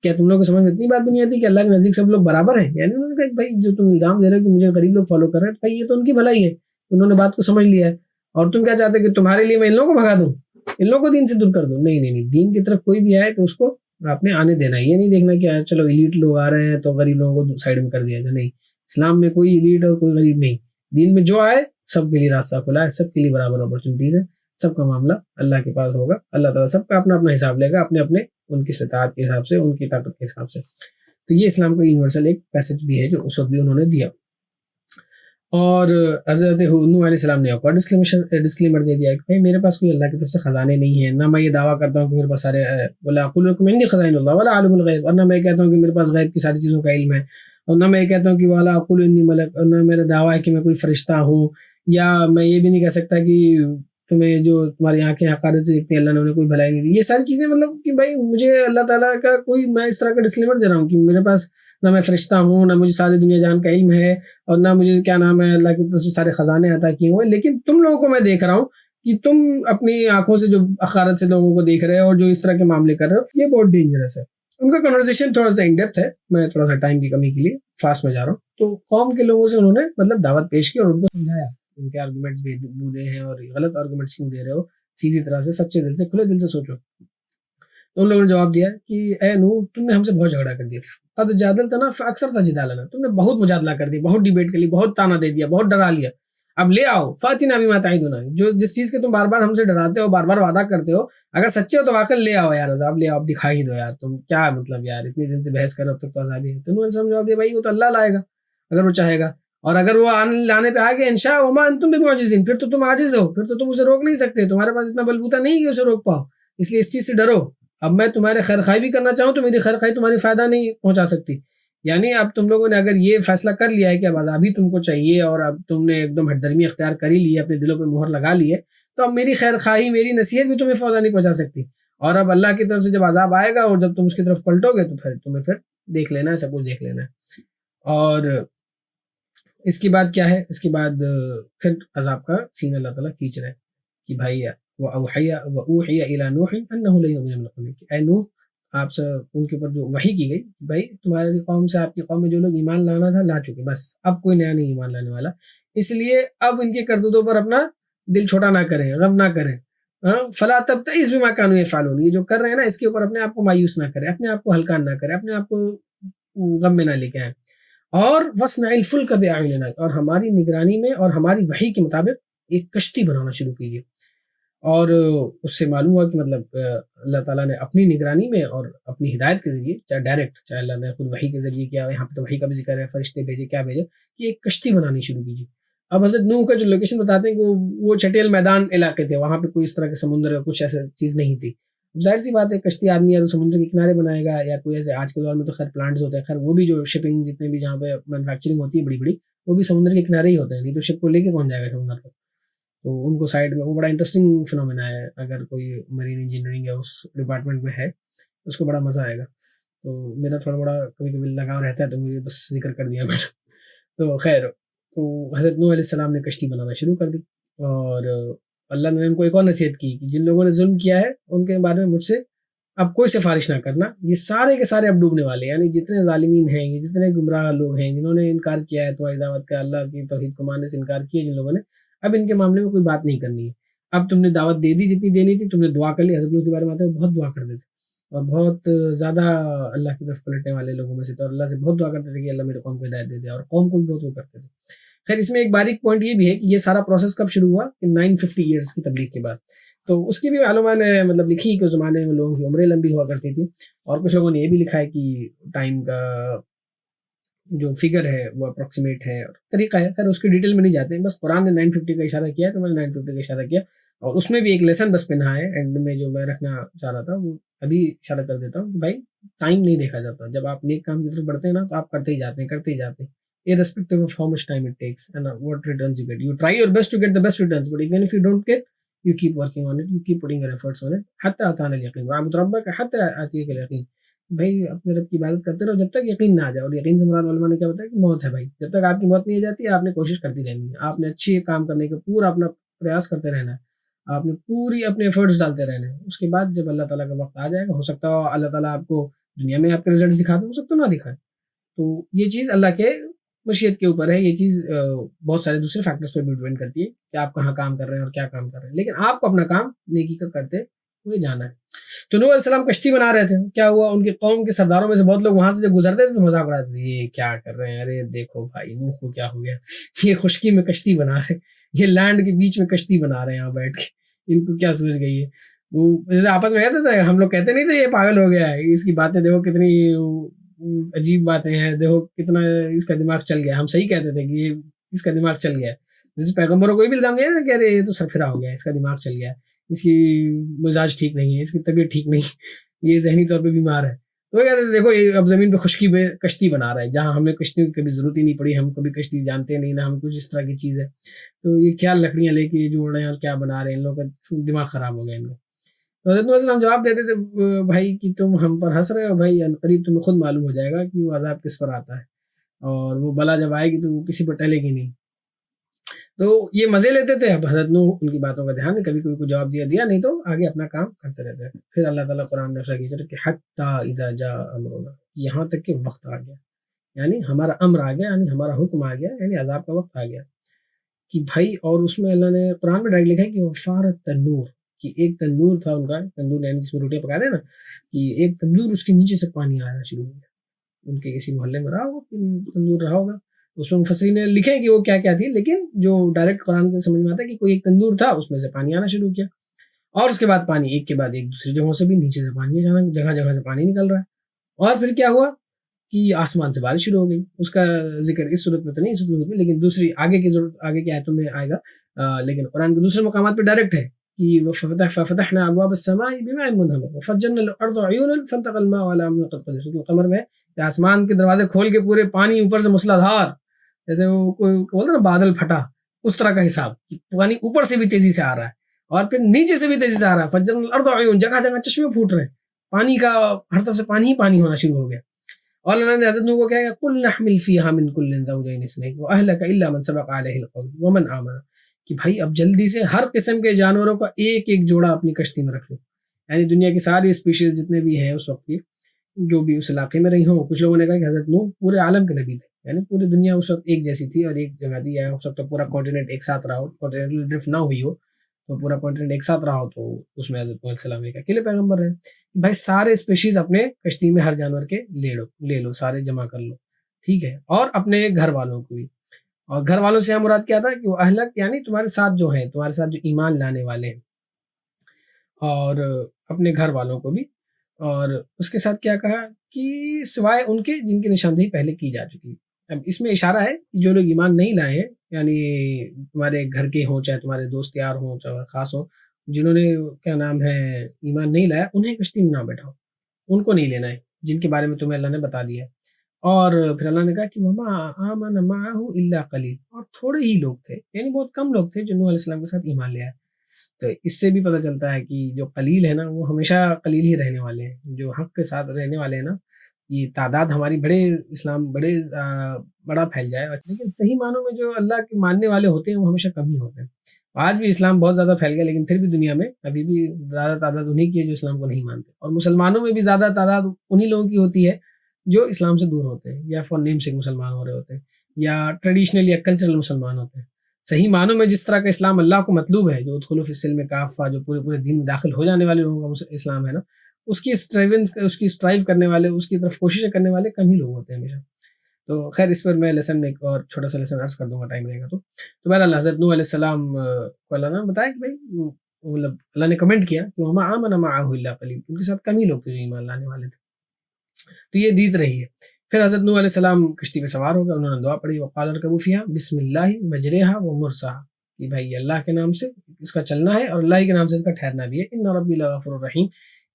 کیا تم لوگوں کو سمجھ میں اتنی بات بھی نہیں آتی کہ اللہ کے نزدیک سب لوگ برابر ہیں؟ یعنی انہوں نے کہا کہ بھائی جو تم الزام دے رہے ہو کہ مجھے غریب لوگ فالو کر رہے ہیں، تو بھائی یہ تو ان کی بھلائی ہے، انہوں نے بات کو سمجھ لیا ہے، اور تم کیا چاہتے کہ تمہارے لیے میں ان لوگوں کو بھگا دوں، ان لوگوں کو دین سے دور کر دوں؟ نہیں نہیں نہیں، دین کی طرف کوئی بھی آئے تو اس کو آپ نے آنے دینا ہے. یہ نہیں دیکھنا کہ چلو ایلیٹ لوگ آ رہے ہیں تو غریب لوگوں کو سائڈ میں کر دیا جائے. نہیں، اسلام میں کوئی ایلیٹ اور کوئی غریب نہیں، دین میں جو آئے سب کے لیے راستہ کھلا ہے، سب کے لیے برابر اپرچونیٹیز ہیں، سب کا معاملہ اللہ کے پاس ہوگا. اللہ تعالیٰ سب کا اپنا اپنا حساب لے گا، اپنے اپنے ان کی استطاعت کے حساب سے، ان کی طاقت کے حساب سے. تو یہ اسلام کا یونیورسل ایک پیسج بھی ہے جو اس وقت بھی انہوں نے دیا. اور حضرت نوح علیہ السلام نے اور ڈسکلیمر دے دیا کہ بھائی میرے پاس کوئی اللہ کی طرف سے خزانے نہیں ہیں، نہ میں یہ دعویٰ کرتا ہوں کہ میرے پاس سارے ولا اقول لکم عندی خزائن اللہ ولا عالم الغیب، اور نہ میں کہتا ہوں کہ میرے پاس غیب کی ساری چیزوں کا علم ہے، اور نہ میں یہ کہتا ہوں کہ ولا اقول انی ملک، اور نہ میرا دعویٰ ہے کہ میں کوئی فرشتہ ہوں، یا میں یہ بھی نہیں کہہ سکتا کہ تمہیں جو تمہاری آنکھیں حقارت سے دیکھتی ہیں اللہ نے انہیں کوئی بھلائی نہیں دی. یہ ساری چیزیں مطلب کہ بھائی مجھے اللہ تعالیٰ کا کوئی، میں اس طرح کا ڈسکلیمر دے رہا ہوں کہ میرے پاس نہ میں فرشتہ ہوں، نہ مجھے ساری دنیا جہان کا علم ہے، اور نہ مجھے کیا نام ہے اللہ کی طرف سے سارے خزانے عطا کیے ہوئے، لیکن تم لوگوں کو میں دیکھ رہا ہوں کہ تم اپنی آنکھوں سے جو حقارت سے لوگوں کو دیکھ رہے ہو اور جو اس طرح کے معاملے کر رہے ہو، یہ بہت ڈینجرس ہے. ان کا کنورسیشن تھوڑا سا ان ڈیپتھ ہے، میں تھوڑا سا ٹائم کی کمی کے لیے فاسٹ میں جا رہا ہوں. تو قوم کے لوگوں سے انہوں نے مطلب دعوت پیش کی اور ان کو سمجھایا، ان کے آرگومنٹس بھی بودے ہیں اور غلط آرگومنٹس کیوں دے رہے ہو، سیدھی طرح سے سچے دل سے کھلے دل سے سوچو. تو ان لوگوں نے جواب دیا کہ اے نوح، تم نے ہم سے بہت جھگڑا کر دیا، قد جادلتنا فاکثرت جدالنا، تم نے بہت مجادلہ کر دیا، بہت ڈیبیٹ کر لی، بہت تانا دے دیا، بہت ڈرا لیا. اب لے آؤ فاتنا بما تعدنا، جو جس چیز کے تم بار بار ہم سے ڈراتے ہو، بار بار وعدہ کرتے ہو، اگر سچے ہو تو واقعی لے آؤ یار عذاب، لے آؤ، دکھا ہی دو یار، تم کیا مطلب یار اتنے دن سے بحث کر رہے ہو، اب تک تو عذاب ہی ہے. تو انہوں نے سمجھا دیا بھائی وہ تو اللہ لائے گا اگر وہ چاہے گا، اور اگر وہ لانے پہ آ گئے انشاء وما انتم بمعجزین، پھر تو تم عاجز ہو، پھر تو تم اسے روک نہیں سکتے، تمہارے پاس اتنا بلبوتا نہیں کہ اسے روک پاؤ، اس لیے اس چیز سے ڈرو. اب میں تمہارے خیر خواہی بھی کرنا چاہوں تو میری خیر خواہی تمہاری فائدہ نہیں پہنچا سکتی. یعنی اب تم لوگوں نے اگر یہ فیصلہ کر لیا ہے کہ اب عذاب ہی تم کو چاہیے، اور اب تم نے ایک دم ہٹ درمی اختیار کر ہی لی ہے، اپنے دلوں پہ مہر لگا لی ہے، تو اب میری خیر خواہی، میری نصیحت بھی تمہیں فائدہ نہیں پہنچا سکتی. اور اب اللہ کی طرف سے جب عذاب آئے گا اور جب تم اس کی طرف پلٹو گے تو پھر تمہیں پھر دیکھ لینا ہے، سب کچھ دیکھ لینا ہے. اور اس کے بعد کیا ہے، اس کے بعد پھر عذاب کا سین اللہ تعالیٰ کھینچ رہے ہیں کہ بھائی وَأُوحِيَ إِلَى نُوحٍ أَنَّهُ لَن يُؤْمِنَ مِن قَوْمِكَ، اے نوح آپ سے ان کے اوپر جو وحی کی گئی، بھائی تمہاری قوم سے، آپ کی قوم میں جو لوگ ایمان لانا تھا لا چکے، بس اب کوئی نیا نہیں ایمان لانے والا، اس لیے اب ان کے کرتوتوں پر اپنا دل چھوٹا نہ کریں، غم نہ کریں. فَلَا تَبْتَئِسْ بِمَا كَانُوا يَفْعَلُونَ، یہ جو کر رہے ہیں نا اس کے اوپر اپنے آپ کو مایوس نہ کریں، اپنے آپ کو ہلکا نہ کریں، اپنے آپ کو غم میں نہ لے کے آئیں. اور وَاصْنَعِ الْفُلْكَ بِأَعْيُنِنَا، اور ہماری نگرانی میں اور ہماری وحی کے مطابق ایک کشتی بنانا شروع کیجیے. اور اس سے معلوم ہوا کہ مطلب اللہ تعالیٰ نے اپنی نگرانی میں اور اپنی ہدایت کے ذریعے، چاہے ڈائریکٹ، چاہے اللہ نے خود وحی کے ذریعے کیا، یہاں پہ تو وحی کا بھی ذکر ہے، فرشتے بھیجے، کیا بھیجے، کہ ایک کشتی بنانی شروع کیجیے. اب حضرت نوح کا جو لوکیشن بتاتے ہیں کہ وہ چٹیل میدان علاقے تھے، وہاں پہ کوئی اس طرح کے سمندر یا کچھ ایسا چیز نہیں تھی، ظاہر سی بات ہے کشتی آدمی یا تو سمندر کے کنارے بنائے گا یا کوئی ایسے آج کے دور میں تو خیر پلانٹس ہوتے ہیں، خیر وہ بھی جو شپنگ جتنے بھی جہاں پہ مینوفیکچرنگ ہوتی ہے بڑی بڑی وہ بھی سمندر کے کنارے ہی ہوتے ہیں، نہیں تو شپ کو لے کے کون جائے گا سمندر تک. تو ان کو سائڈ میں وہ بڑا انٹرسٹنگ فنومینا ہے، اگر کوئی مرین انجینئرنگ یا اس ڈپارٹمنٹ میں ہے اس کو بڑا مزہ آئے گا. تو میرا تھوڑا بڑا کبھی کبھی لگاؤ رہتا ہے تو مجھے بس ذکر کر دیا میں نے. تو خیر تو حضرت نوح علیہ السلام نے کشتی بنانا شروع کر دی، اور اللہ نے ان کو ایک اور نصیحت کی کہ جن لوگوں نے ظلم کیا ہے ان کے بارے میں مجھ سے اب کوئی سفارش نہ کرنا، یہ سارے کے سارے اب ڈوبنے والے، یعنی جتنے ظالمین ہیں، یہ جتنے گمراہ لوگ ہیں جنہوں نے انکار کیا ہے تمہاری دعوت کا، اللہ کی توحید کو ماننے سے انکار کیا جن لوگوں نے، اب ان کے معاملے میں کوئی بات نہیں کرنی ہے. اب تم نے دعوت دے دی جتنی دینی تھی، تم نے دعا کر لی. حضرت نوح کے بارے میں آتے ہیں وہ بہت دعا کرتے تھے اور بہت زیادہ اللہ کی طرف پلٹنے والے لوگوں میں سے تھے، اور اللہ سے بہت دعا کرتے تھے کہ اللہ میرے قوم کو ہدایت دے دے، اور قوم کو بھی بہت وہ کرتے تھے. خیر اس میں ایک باریک پوائنٹ یہ بھی ہے کہ یہ سارا پروسیس کب شروع ہوا کہ 950 ایئرس کی تبلیغ کے بعد. تو اس کی بھی علماء نے مطلب لکھی کہ اس زمانے میں لوگوں کی عمریں لمبی ہوا کرتی تھی، اور کچھ لوگوں نے یہ بھی لکھا ہے کہ ٹائم کا جو فگر ہے وہ اپروکسیمیٹ ہے اور طریقہ ہے. خیر اس کی ڈیٹیل میں نہیں جاتے ہیں، بس قرآن نے 950 کا اشارہ کیا تو میں نے 950 کا اشارہ کیا، اور اس میں بھی ایک لیسن بس پنہا ہے اینڈ میں جو میں رکھنا چاہ رہا تھا وہ ابھی اشارہ کر دیتا ہوں کہ بھائی ٹائم نہیں دیکھا جاتا. جب آپ نیک کام کی طرف بڑھتے ہیں نا تو آپ کرتے ہی جاتے ہیں irrespective of how much time it takes and what returns you get. You try your best to get the best returns, but even if you don't get, you keep working on it, you keep putting your efforts on it. حتى أتانا اليقين وعبد ربك حتى آتيك اليقين. بھائی اپنے رب کی عبادت کرتے رہو جب تک یقین نہ آ جائے، اور یقین سے مراد علماء نے کیا بتایا کہ موت ہے. بھائی جب تک آپ کی موت نہیں آ جاتی آپ نے کوشش کرتی رہنی ہے، آپ نے اچھی کام کرنے کا پورا اپنا پریاس کرتے رہنا ہے، آپ نے پوری اپنے ایفرٹس ڈالتے رہنا ہے. اس کے بعد جب اللہ تعالیٰ کا وقت آ جائے گا، ہو سکتا ہو اللہ تعالیٰ آپ کو دنیا میں آپ کے ریزلٹس دکھا دیں، ہو سکتا نہ دکھائے. تو یہ چیز اللہ کے مشیت کے اوپر ہے. یہ چیز بہت سارے دوسرے فیکٹرز پہ بھی ڈیپینڈ کرتی ہے کہ آپ کہاں کام کر رہے ہیں اور کیا کام کر رہے ہیں، لیکن آپ کو اپنا کام نیکی کا کرتے ہوئے جانا ہے. تو نوح علیہ السلام کشتی بنا رہے تھے، کیا ہوا ان کے قوم کے سرداروں میں سے بہت لوگ وہاں سے جب گزرتے تھے تو مذاق اڑاتے تھے، یہ کیا کر رہے ہیں، ارے دیکھو بھائی نوح کو کیا ہو گیا، یہ خشکی میں کشتی بنا رہے، یہ لینڈ کے بیچ میں کشتی بنا رہے ہیں یہاں بیٹھ کے، ان کو کیا سوچ گئی ہے. وہ جیسے آپس میں کہتے تھے، ہم لوگ کہتے نہیں تھے یہ پاگل ہو گیا ہے، اس کی باتیں دیکھو کتنی عجیب باتیں ہیں، دیکھو کتنا اس کا دماغ چل گیا. ہم صحیح کہتے تھے کہ یہ اس کا دماغ چل گیا ہے. جیسے پیغمبروں کوئی بھی الزام دیا نا، کہہ رہے یہ تو سرفرا ہو گیا ہے، اس کا دماغ چل گیا ہے، اس کی مزاج ٹھیک نہیں ہے، اس کی طبیعت ٹھیک نہیں، یہ ذہنی طور پہ بیمار ہے. تو وہ کہتے تھے دیکھو یہ اب زمین پہ خشکی میں کشتی بنا رہا ہے، جہاں ہمیں کشتی کی کبھی ضرورت ہی نہیں پڑی، ہم کبھی کشتی جانتے نہیں، نہ ہم کچھ اس طرح کی چیز ہے. تو یہ کیا لکڑیاں لے کے جوڑ رہے ہیں اور کیا بنا رہے ہیں، ان لوگوں کا دماغ خراب ہو گیا ان کو. تو حضرت نوح ہم جواب دیتے تھے بھائی کہ تم ہم پر ہنس رہے ہو، بھائی قریب تمہیں خود معلوم ہو جائے گا کہ وہ عذاب کس پر آتا ہے، اور وہ بلا جب آئے گی تو وہ کسی پر ٹلے گی نہیں. تو یہ مزے لیتے تھے. اب حضرت نوح ان کی باتوں کا دھیان نہیں، کبھی کوئی جواب دیا نہیں تو آگے اپنا کام کرتے رہتے ہیں. پھر اللہ تعالیٰ قرآن نے کیا کہ حتی اذا جاء امرنا، یہاں تک کہ وقت آ گیا، یعنی ہمارا امر آ گیا، یعنی ہمارا حکم آ گیا، یعنی عذاب کا وقت آ گیا. کہ بھائی اور اس میں اللہ نے قرآن میں ڈائریکٹ لکھا ہے کہ وفارت تنور، کہ ایک تندور تھا ان کا، تندور یعنی جس میں روٹیاں پکا دیں نا، کہ ایک تندور اس کے نیچے سے پانی آنا شروع ہو گیا. ان کے کسی محلے میں رہا ہوگا تندور رہا ہوگا، اس میں مفسرین نے لکھے کہ وہ کیا کیا تھی، لیکن جو ڈائریکٹ قرآن کے سمجھ میں آتا ہے کہ کوئی ایک تندور تھا، اس میں سے پانی آنا شروع کیا، اور اس کے بعد پانی ایک کے بعد ایک دوسری جگہوں سے بھی نیچے سے پانی جگہ جگہ سے پانی نکل رہا ہے. اور پھر کیا ہوا کہ آسمان سے بارش شروع ہو گئی. اس کا ذکر اس صورت میں تو نہیں، اس صورت میں، لیکن دوسری آگے کی آیتوں میں آئے گا. لیکن قرآن کے دوسرے مقامات پہ ڈائریکٹ ہے کہ ففتحنا ابواب السماء بماء منهمر وفجرنا الارض عيونا فالتقى الماء على امر قد قدر. سورۃ القمر میں کہ آسمان کے دروازے کھول کے پورے پانی اوپر سے موسلا دھار، جیسے وہ کوئی بولتا نا بادل پھٹا، اس طرح کا حساب، پانی اوپر سے بھی تیزی سے آ رہا ہے اور پھر نیچے سے بھی تیزی سے آ رہا ہے. فجرنا الارض عيون، جگہ جگہ چشمے پھوٹ رہے ہیں، پانی کا ہر طرف سے پانی ہی پانی ہونا شروع ہو گیا. اور اللہ نے حضرت نوح کو کہا قل نحمل فيها من كل زوجين اثنين واهلك الا من سبق عليه القول ومن آمن، کہ بھائی اب جلدی سے ہر قسم کے جانوروں کا ایک ایک جوڑا اپنی کشتی میں رکھ لو. یعنی دنیا کی ساری اسپیشیز جتنے بھی ہیں اس وقت کی، جو بھی اس علاقے میں رہی ہوں. کچھ لوگوں نے کہا کہ حضرت نوح پورے عالم کے نبی تھے، یعنی پوری دنیا اس وقت ایک جیسی تھی اور ایک جگہ تھی، یا ہو سکتا پورا کانٹیننٹ ایک ساتھ رہا ہو، کانٹیننٹل ڈرفٹ نہ ہوئی ہو تو پورا کانٹیننٹ ایک ساتھ رہا ہو، تو اس میں حضرت نوح علیہ السلام ایک اکیلے پیغمبر ہیں. بھائی سارے اسپیشیز اپنے کشتی میں ہر جانور کے لے لو، سارے جمع کر لو، ٹھیک ہے، اور اپنے گھر والوں کو بھی. اور گھر والوں سے مراد کیا تھا کہ وہ اہلک یعنی تمہارے ساتھ جو ہیں، تمہارے ساتھ جو ایمان لانے والے ہیں، اور اپنے گھر والوں کو بھی. اور اس کے ساتھ کیا کہا کہ سوائے ان کے جن کی نشاندہی پہلے کی جا چکی. اب اس میں اشارہ ہے کہ جو لوگ ایمان نہیں لائے ہیں، یعنی تمہارے گھر کے ہوں، چاہے تمہارے دوست یار ہوں، چاہے خاص ہوں، جنہوں نے کیا نام ہے ایمان نہیں لایا انہیں کشتی میں نہ بیٹھاؤ، ان کو نہیں لینا ہے جن کے بارے میں تمہیں اللہ نے بتا دیا ہے۔ اور پھر اللہ نے کہا کہ وما آمن معه الا قلیل، اور تھوڑے ہی لوگ تھے، یعنی بہت کم لوگ تھے جو نوح علیہ السلام کے ساتھ ایمان لے آئے۔ تو اس سے بھی پتہ چلتا ہے کہ جو قلیل ہے نا وہ ہمیشہ قلیل ہی رہنے والے ہیں، جو حق کے ساتھ رہنے والے ہیں نا، یہ تعداد ہماری بڑے اسلام بڑا پھیل جائے، لیکن صحیح معنوں میں جو اللہ کے ماننے والے ہوتے ہیں وہ ہمیشہ کم ہی ہوتے ہیں۔ آج بھی اسلام بہت زیادہ پھیل گیا، لیکن پھر بھی دنیا میں ابھی بھی زیادہ تعداد انہی کی ہے جو اسلام کو نہیں مانتے، اور مسلمانوں میں بھی زیادہ تعداد انہی لوگوں کی ہوتی ہے جو اسلام سے دور ہوتے ہیں، یا فور نیم سے مسلمان ہو رہے ہوتے ہیں، یا ٹریڈیشنل یا کلچرل مسلمان ہوتے ہیں۔ صحیح معنوں میں جس طرح کا اسلام اللہ کو مطلوب ہے، جو ادخلوا فی السلم کافہ، جو پورے دین میں داخل ہو جانے والے لوگوں کا اسلام ہے نا، اس کی اسٹرائیو کرنے والے، اس کی طرف کوششیں کرنے والے کم ہی لوگ ہوتے ہیں ہمیشہ۔ تو خیر اس پر میں لیسن میں ایک اور چھوٹا سا لیسن عرض کر دوں گا ٹائم رہے گا تو بہرحال حضرت نوح علیہ السلام کو اللہ نے بتایا کہ بھائی مطلب اللہ نے کمنٹ کیا کہ وما آمن معه الا قلیل، ان کے ساتھ کم ہی لوگ تھے جو ایمان لانے والے تھے۔ تو یہ دیت رہی ہے۔ پھر حضرت نوح علیہ السلام کشتی پہ سوار ہو گئے، انہوں نے دعا پڑھی وقال اركبوا فيها بسم اللہ مجریها ومرساها، کہ بھائی اللہ کے نام سے اس کا چلنا ہے اور اللہ کے نام سے اس کا ٹھہرنا بھی ہے۔ ان ربی لغفور رحیم،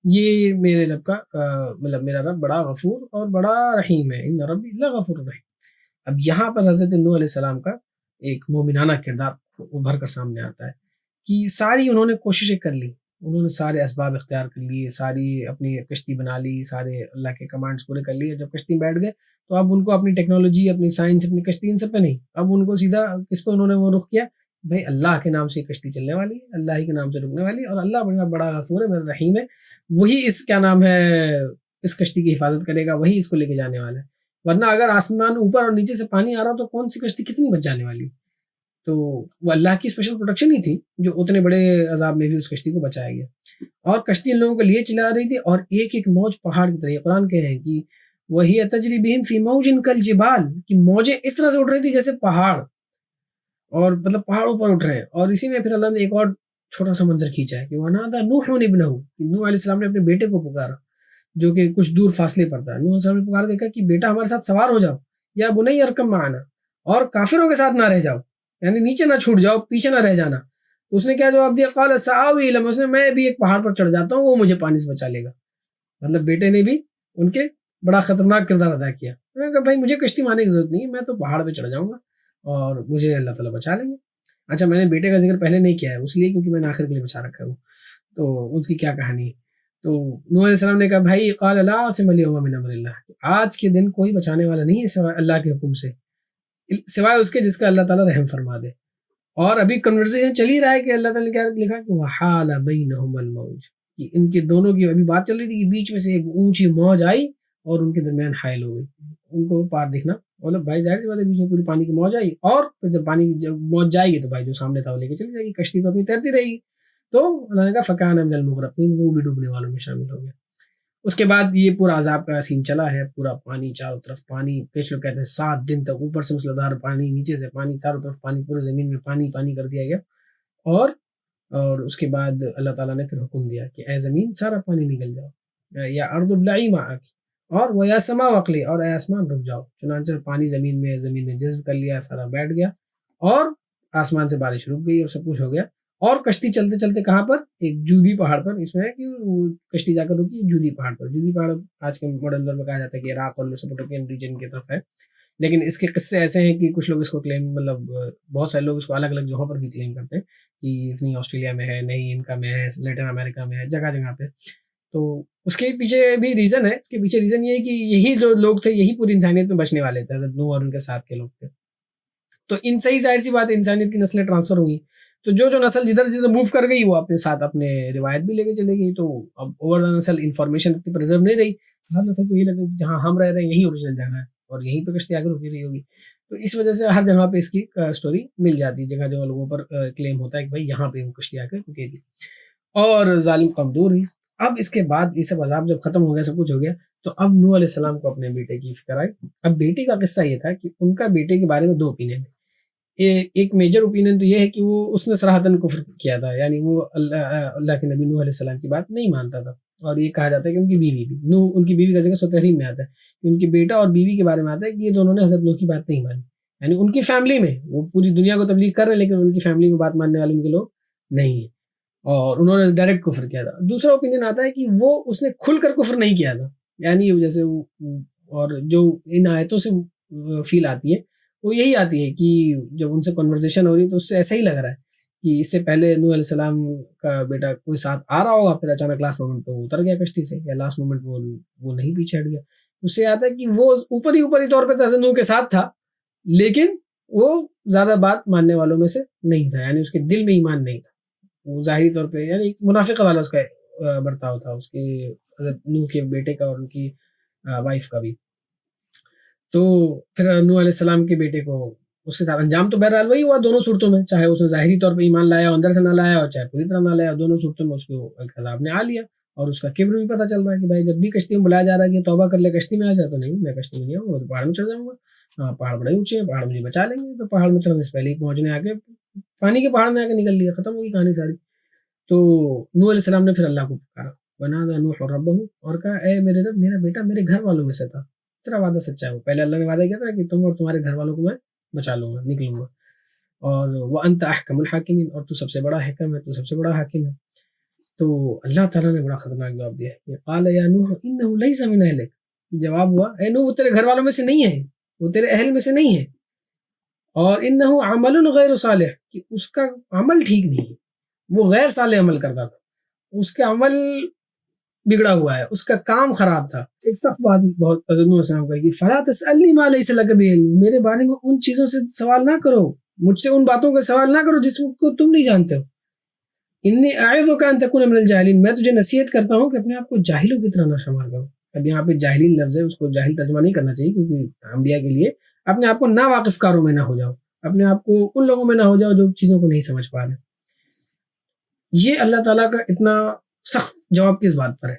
یہ میرے رب کا مطلب میرا رب بڑا غفور اور بڑا رحیم ہے۔ ان ربی لغفور رحیم۔ اب یہاں پر حضرت نوح علیہ السلام کا ایک مومنانہ کردار ابھر کر سامنے آتا ہے کہ ساری انہوں نے کوششیں کر لی، انہوں نے سارے اسباب اختیار کر لیے، ساری اپنی کشتی بنا لی، سارے اللہ کے کمانڈز پورے کر لیے۔ جب کشتی میں بیٹھ گئے تو اب ان کو اپنی ٹیکنالوجی، اپنی سائنس، اپنی کشتی ان سب پہ نہیں، اب ان کو سیدھا کس پہ انہوں نے وہ رخ کیا، بھائی اللہ کے نام سے یہ کشتی چلنے والی ہے، اللہ ہی کے نام سے رکنے والی ہے، اور اللہ بڑا غفور ہے، میرا رحیم ہے، وہی اس کیا نام ہے اس کشتی کی حفاظت کرے گا، وہی اس کو لے کے جانے والا ہے۔ ورنہ اگر آسمان اوپر اور نیچے سے پانی آ رہا تو کون سی کشتی کتنی بچ جانے والی؟ تو وہ اللہ کی اسپیشل پروٹیکشن ہی تھی جو اتنے بڑے عذاب میں بھی اس کشتی کو بچایا گیا۔ اور کشتی ان لوگوں کے لیے چلا رہی تھی، اور ایک ایک موج پہاڑ کی طرح، قرآن کہے ہیں کہ وہی تجری بہم فی موج کالجبال، کہ موجیں اس طرح سے اٹھ رہی تھی جیسے پہاڑ، اور مطلب پہاڑوں پر اٹھ رہے ہیں۔ اور اسی میں پھر اللہ نے ایک اور چھوٹا سا منظر کھینچا ہے کہ ونادى نوح ابنہ، نوح علیہ السلام نے اپنے بیٹے کو پکارا جو کہ کچھ دور فاصلے پر تھا۔ نوح علیہ السلام نے پکار کے کہا کہ بیٹا ہمارے ساتھ سوار ہو جاؤ، یا بنی ارکب معنا، اور کافروں کے ساتھ نہ رہ جاؤ، یعنی نیچے نہ چھوٹ جاؤ، پیچھے نہ رہ جانا۔ تو اس نے کیا جواب دیا، قال سآوی الی، اس نے میں بھی ایک پہاڑ پر چڑھ جاتا ہوں، وہ مجھے پانی سے بچا لے گا۔ مطلب بیٹے نے بھی ان کے بڑا خطرناک کردار ادا کیا۔ میں نے کہا بھائی مجھے کشتی ماننے کی ضرورت نہیں ہے، میں تو پہاڑ پہ چڑھ جاؤں گا اور مجھے اللہ تعالیٰ بچا لیں گے۔ اچھا میں نے بیٹے کا ذکر پہلے نہیں کیا ہے اس لیے کیونکہ میں نے آخر کے لیے بچا رکھا ہے وہ، تو اس کی کیا کہانی ہے۔ تو نوح علیہ السلام نے کہا بھائی قال لا عاصم اليوم من امر اللہ، آج کے دن کوئی بچانے والا نہیں ہے سوائے اللہ کے حکم سے، سوائے اس کے جس کا اللہ تعالیٰ رحم فرما دے۔ اور ابھی کنورسیشن چل ہی رہا ہے کہ اللہ تعالیٰ نے کیا لکھا کہ وحال بینہم الموج، کہ ان کے دونوں کی ابھی بات چل رہی تھی کہ بیچ میں سے ایک اونچی موج آئی اور ان کے درمیان حائل ہو گئی، ان کو پار دکھنا، مطلب بھائی ظاہر سی بات ہے بیچ میں پوری پانی کی موج آئی، اور پھر جب موج جائے گی تو بھائی جو سامنے تھا وہ لے کے چلی جائے گی، کشتی تو اپنی تیرتی رہے گی۔ تو اللہ نے کہا فکان من المغرقین، وہ بھی ڈوبنے والوں میں شامل ہو گیا۔ اس کے بعد یہ پورا عذاب کا سین چلا ہے، پورا پانی چاروں طرف پانی، کچھ لوگ کہتے ہیں 7 دن تک اوپر سے مسلسل پانی، نیچے سے پانی، چاروں طرف پانی، پورے زمین میں پانی پانی کر دیا گیا۔ اور اس کے بعد اللہ تعالیٰ نے پھر حکم دیا کہ اے زمین سارا پانی نکل جاؤ، یا ارض ابلعی ماءک، اور وہ یا سما اقلی، اور اے آسمان رک جاؤ۔ چنانچہ پانی زمین نے جذب کر لیا، سارا بیٹھ گیا، اور آسمان سے بارش رک گئی اور سب کچھ ہو گیا۔ اور کشتی چلتے چلتے کہاں پر، ایک جودی پہاڑ پر، اس میں ہے کہ کشتی جا کر رکی جودی پہاڑ پر۔ جودی پہاڑ آج کے ماڈرن دور میں کہا جاتا ہے کہ عراق اور میسوپوٹیمین ریجن کی طرف ہے، لیکن اس کے قصے ایسے ہیں کہ کچھ لوگ اس کو کلیم، مطلب بہت سارے لوگ اس کو الگ الگ جگہوں پر بھی کلیم کرتے ہیں کہ نہیں آسٹریلیا میں ہے، نہیں ان کا میں ہے، لیٹن امریکہ میں ہے، جگہ جگہ پہ۔ تو اس کے پیچھے بھی ریزن ہے، اس کے پیچھے ریزن یہ ہے کہ یہی جو لوگ تھے یہی پوری انسانیت میں بچنے والے تھے، حضرت نوح اور ان کے ساتھ کے لوگ تھے۔ تو ان سے ہی ظاہر سی بات ہے انسانیت کی نسلیں ٹرانسفر ہوئی، تو جو نسل جدھر جدھر موو کر گئی وہ اپنے ساتھ اپنے روایت بھی لے کے چلے گئی، تو اب اوور دا نسل انفارمیشن اتنی پرزرو نہیں رہی، ہر نسل کو یہ لگا کہ جہاں ہم رہ رہے ہیں یہی اوریجنل جگہ ہے اور یہیں پہ کشتی آگے رکی رہی ہوگی۔ تو اس وجہ سے ہر جگہ پہ اس کی سٹوری مل جاتی ہے، جگہ جگہ لوگوں پر کلیم ہوتا ہے کہ بھائی یہاں پہ وہ کشتی آ کے رکے گی، اور ظالم قوم دور ہوئی۔ اب اس کے بعد یہ سب عذاب جب ختم ہو گیا، سب کچھ ہو گیا، تو اب نوح علیہ السلام کو اپنے بیٹے کی فکر آئی۔ اب بیٹے کا قصہ یہ تھا کہ ان کا بیٹے کے بارے میں 2 اوپینین ہے۔ ایک میجر اوپینین تو یہ ہے کہ وہ اس نے صراحتاً کفر کیا تھا، یعنی وہ اللہ کے نبی نوح علیہ السلام کی بات نہیں مانتا تھا، اور یہ کہا جاتا ہے کہ ان کی بیوی بھی، ان کی بیوی کا ذکر سورۃ تحریم میں آتا ہے کہ ان کے بیٹا اور بیوی کے بارے میں آتا ہے کہ یہ دونوں نے حضرت نوح کی بات نہیں مانی، یعنی ان کی فیملی میں وہ پوری دنیا کو تبلیغ کر رہے ہیں لیکن ان کی فیملی میں بات ماننے والے ان کے لوگ نہیں ہیں۔ اور انہوں نے ڈائریکٹ کفر کیا تھا. دوسرا اوپینین آتا ہے کہ وہ اس نے کھل کر کفر نہیں کیا تھا، یعنی جیسے اور جو ان آیتوں سے فیل آتی ہے وہ یہی آتی ہے کہ جب ان سے کنورسیشن ہو رہی ہے تو اس سے ایسا ہی لگ رہا ہے کہ اس سے پہلے نوح علیہ السلام کا بیٹا کوئی ساتھ آ رہا ہوگا، پھر اچانک لاسٹ مومنٹ پہ وہ اتر گیا کشتی سے، یا لاسٹ مومنٹ وہ نہیں پیچھے ہٹ گیا. اس سے آتا ہے کہ وہ اوپری طور پہ حضرت نوح کے ساتھ تھا، لیکن وہ زیادہ بات ماننے والوں میں سے نہیں تھا، یعنی اس کے دل میں ایمان نہیں تھا. وہ ظاہری طور پہ یعنی ایک منافقہ والا اس کا برتاؤ تھا، اس کے حضرت نوح کے بیٹے کا اور ان کی وائف کا بھی. تو پھر نوح علیہ السلام کے بیٹے کو اس کے ساتھ انجام تو بہرحال وہی ہوا دونوں صورتوں میں، چاہے اس نے ظاہری طور پہ ایمان لایا اندر سے نہ لایا، اور چاہے پوری طرح نہ لایا، دونوں صورتوں میں اس کو ایک عذاب نے آ لیا. اور اس کا کبر بھی پتہ چل رہا ہے کہ بھائی جب بھی کشتی میں بلایا جا رہا ہے کہ توبہ کر لے کشتی میں آ جائے، تو نہیں میں کشتی میں نہیں آؤں گا، تو پہاڑ میں چڑھ جاؤں گا، پہاڑ بڑے اونچے ہیں، پہاڑ مجھے بچا لیں گے. تو پہاڑ میں چڑھنے سے پہلے ہی پہنچنے آ کے پانی کے پہاڑ میں آ کے نکل لیا، ختم ہوگی کہانی ساری. تو نوح علیہ السلام نے پھر اللہ کو پکارا، بنادى نوح ربہ، اور کہا اے میرے رب، میرا بیٹا میرے گھر والوں میں سے تھا، تیرا وعدہ سچا ہے. وہ پہلے اللہ نے وعدہ کیا تھا کہ تم اور تمہارے گھر والوں کو میں بچا لوں گا، نکلوں گا، اور وانت احکم الحاکمین، اور تو سب سے بڑا حکم ہے، تو سب سے بڑا حاکم ہے. تو اللہ تعالیٰ نے بڑا خطرناک جواب دیا ہے، قال یا نوح انہ لیس من اہلک. جواب ہوا اے نوح وہ تیرے گھر والوں میں سے نہیں ہے، وہ تیرے اہل میں سے نہیں ہے. اور انہ عمل غیر صالح، کہ اس کا عمل ٹھیک نہیں ہے، وہ غیر صالح عمل کرتا تھا، اس کا عمل بگڑا ہوا ہے، اس کا کام خراب تھا. ایک سخت بات بہت حضرت نوح علیہ السلام کا کہ فلا تسألنی ما لیس لک بہ علم، میرے بارے میں ان چیزوں سے سوال نہ کرو، مجھ سے ان باتوں کا سوال نہ کرو جس کو تم نہیں جانتے ہو. انی اعظک ان تکون من الجاہلین، میں تجھے نصیحت کرتا ہوں کہ اپنے آپ کو جاہلوں کی طرح نہ شمار کرو. اب یہاں پہ جاہلین لفظ ہے، اس کو جاہل ترجمہ نہیں کرنا چاہیے، کیونکہ انبیاء کے لیے اپنے آپ کو نا واقف کاروں میں نہ ہو جاؤ، اپنے آپ کو ان لوگوں میں نہ ہو جاؤ جو چیزوں کو نہیں سمجھ پا رہے. یہ اللہ تعالیٰ کا اتنا سخت جواب کس بات پر ہے؟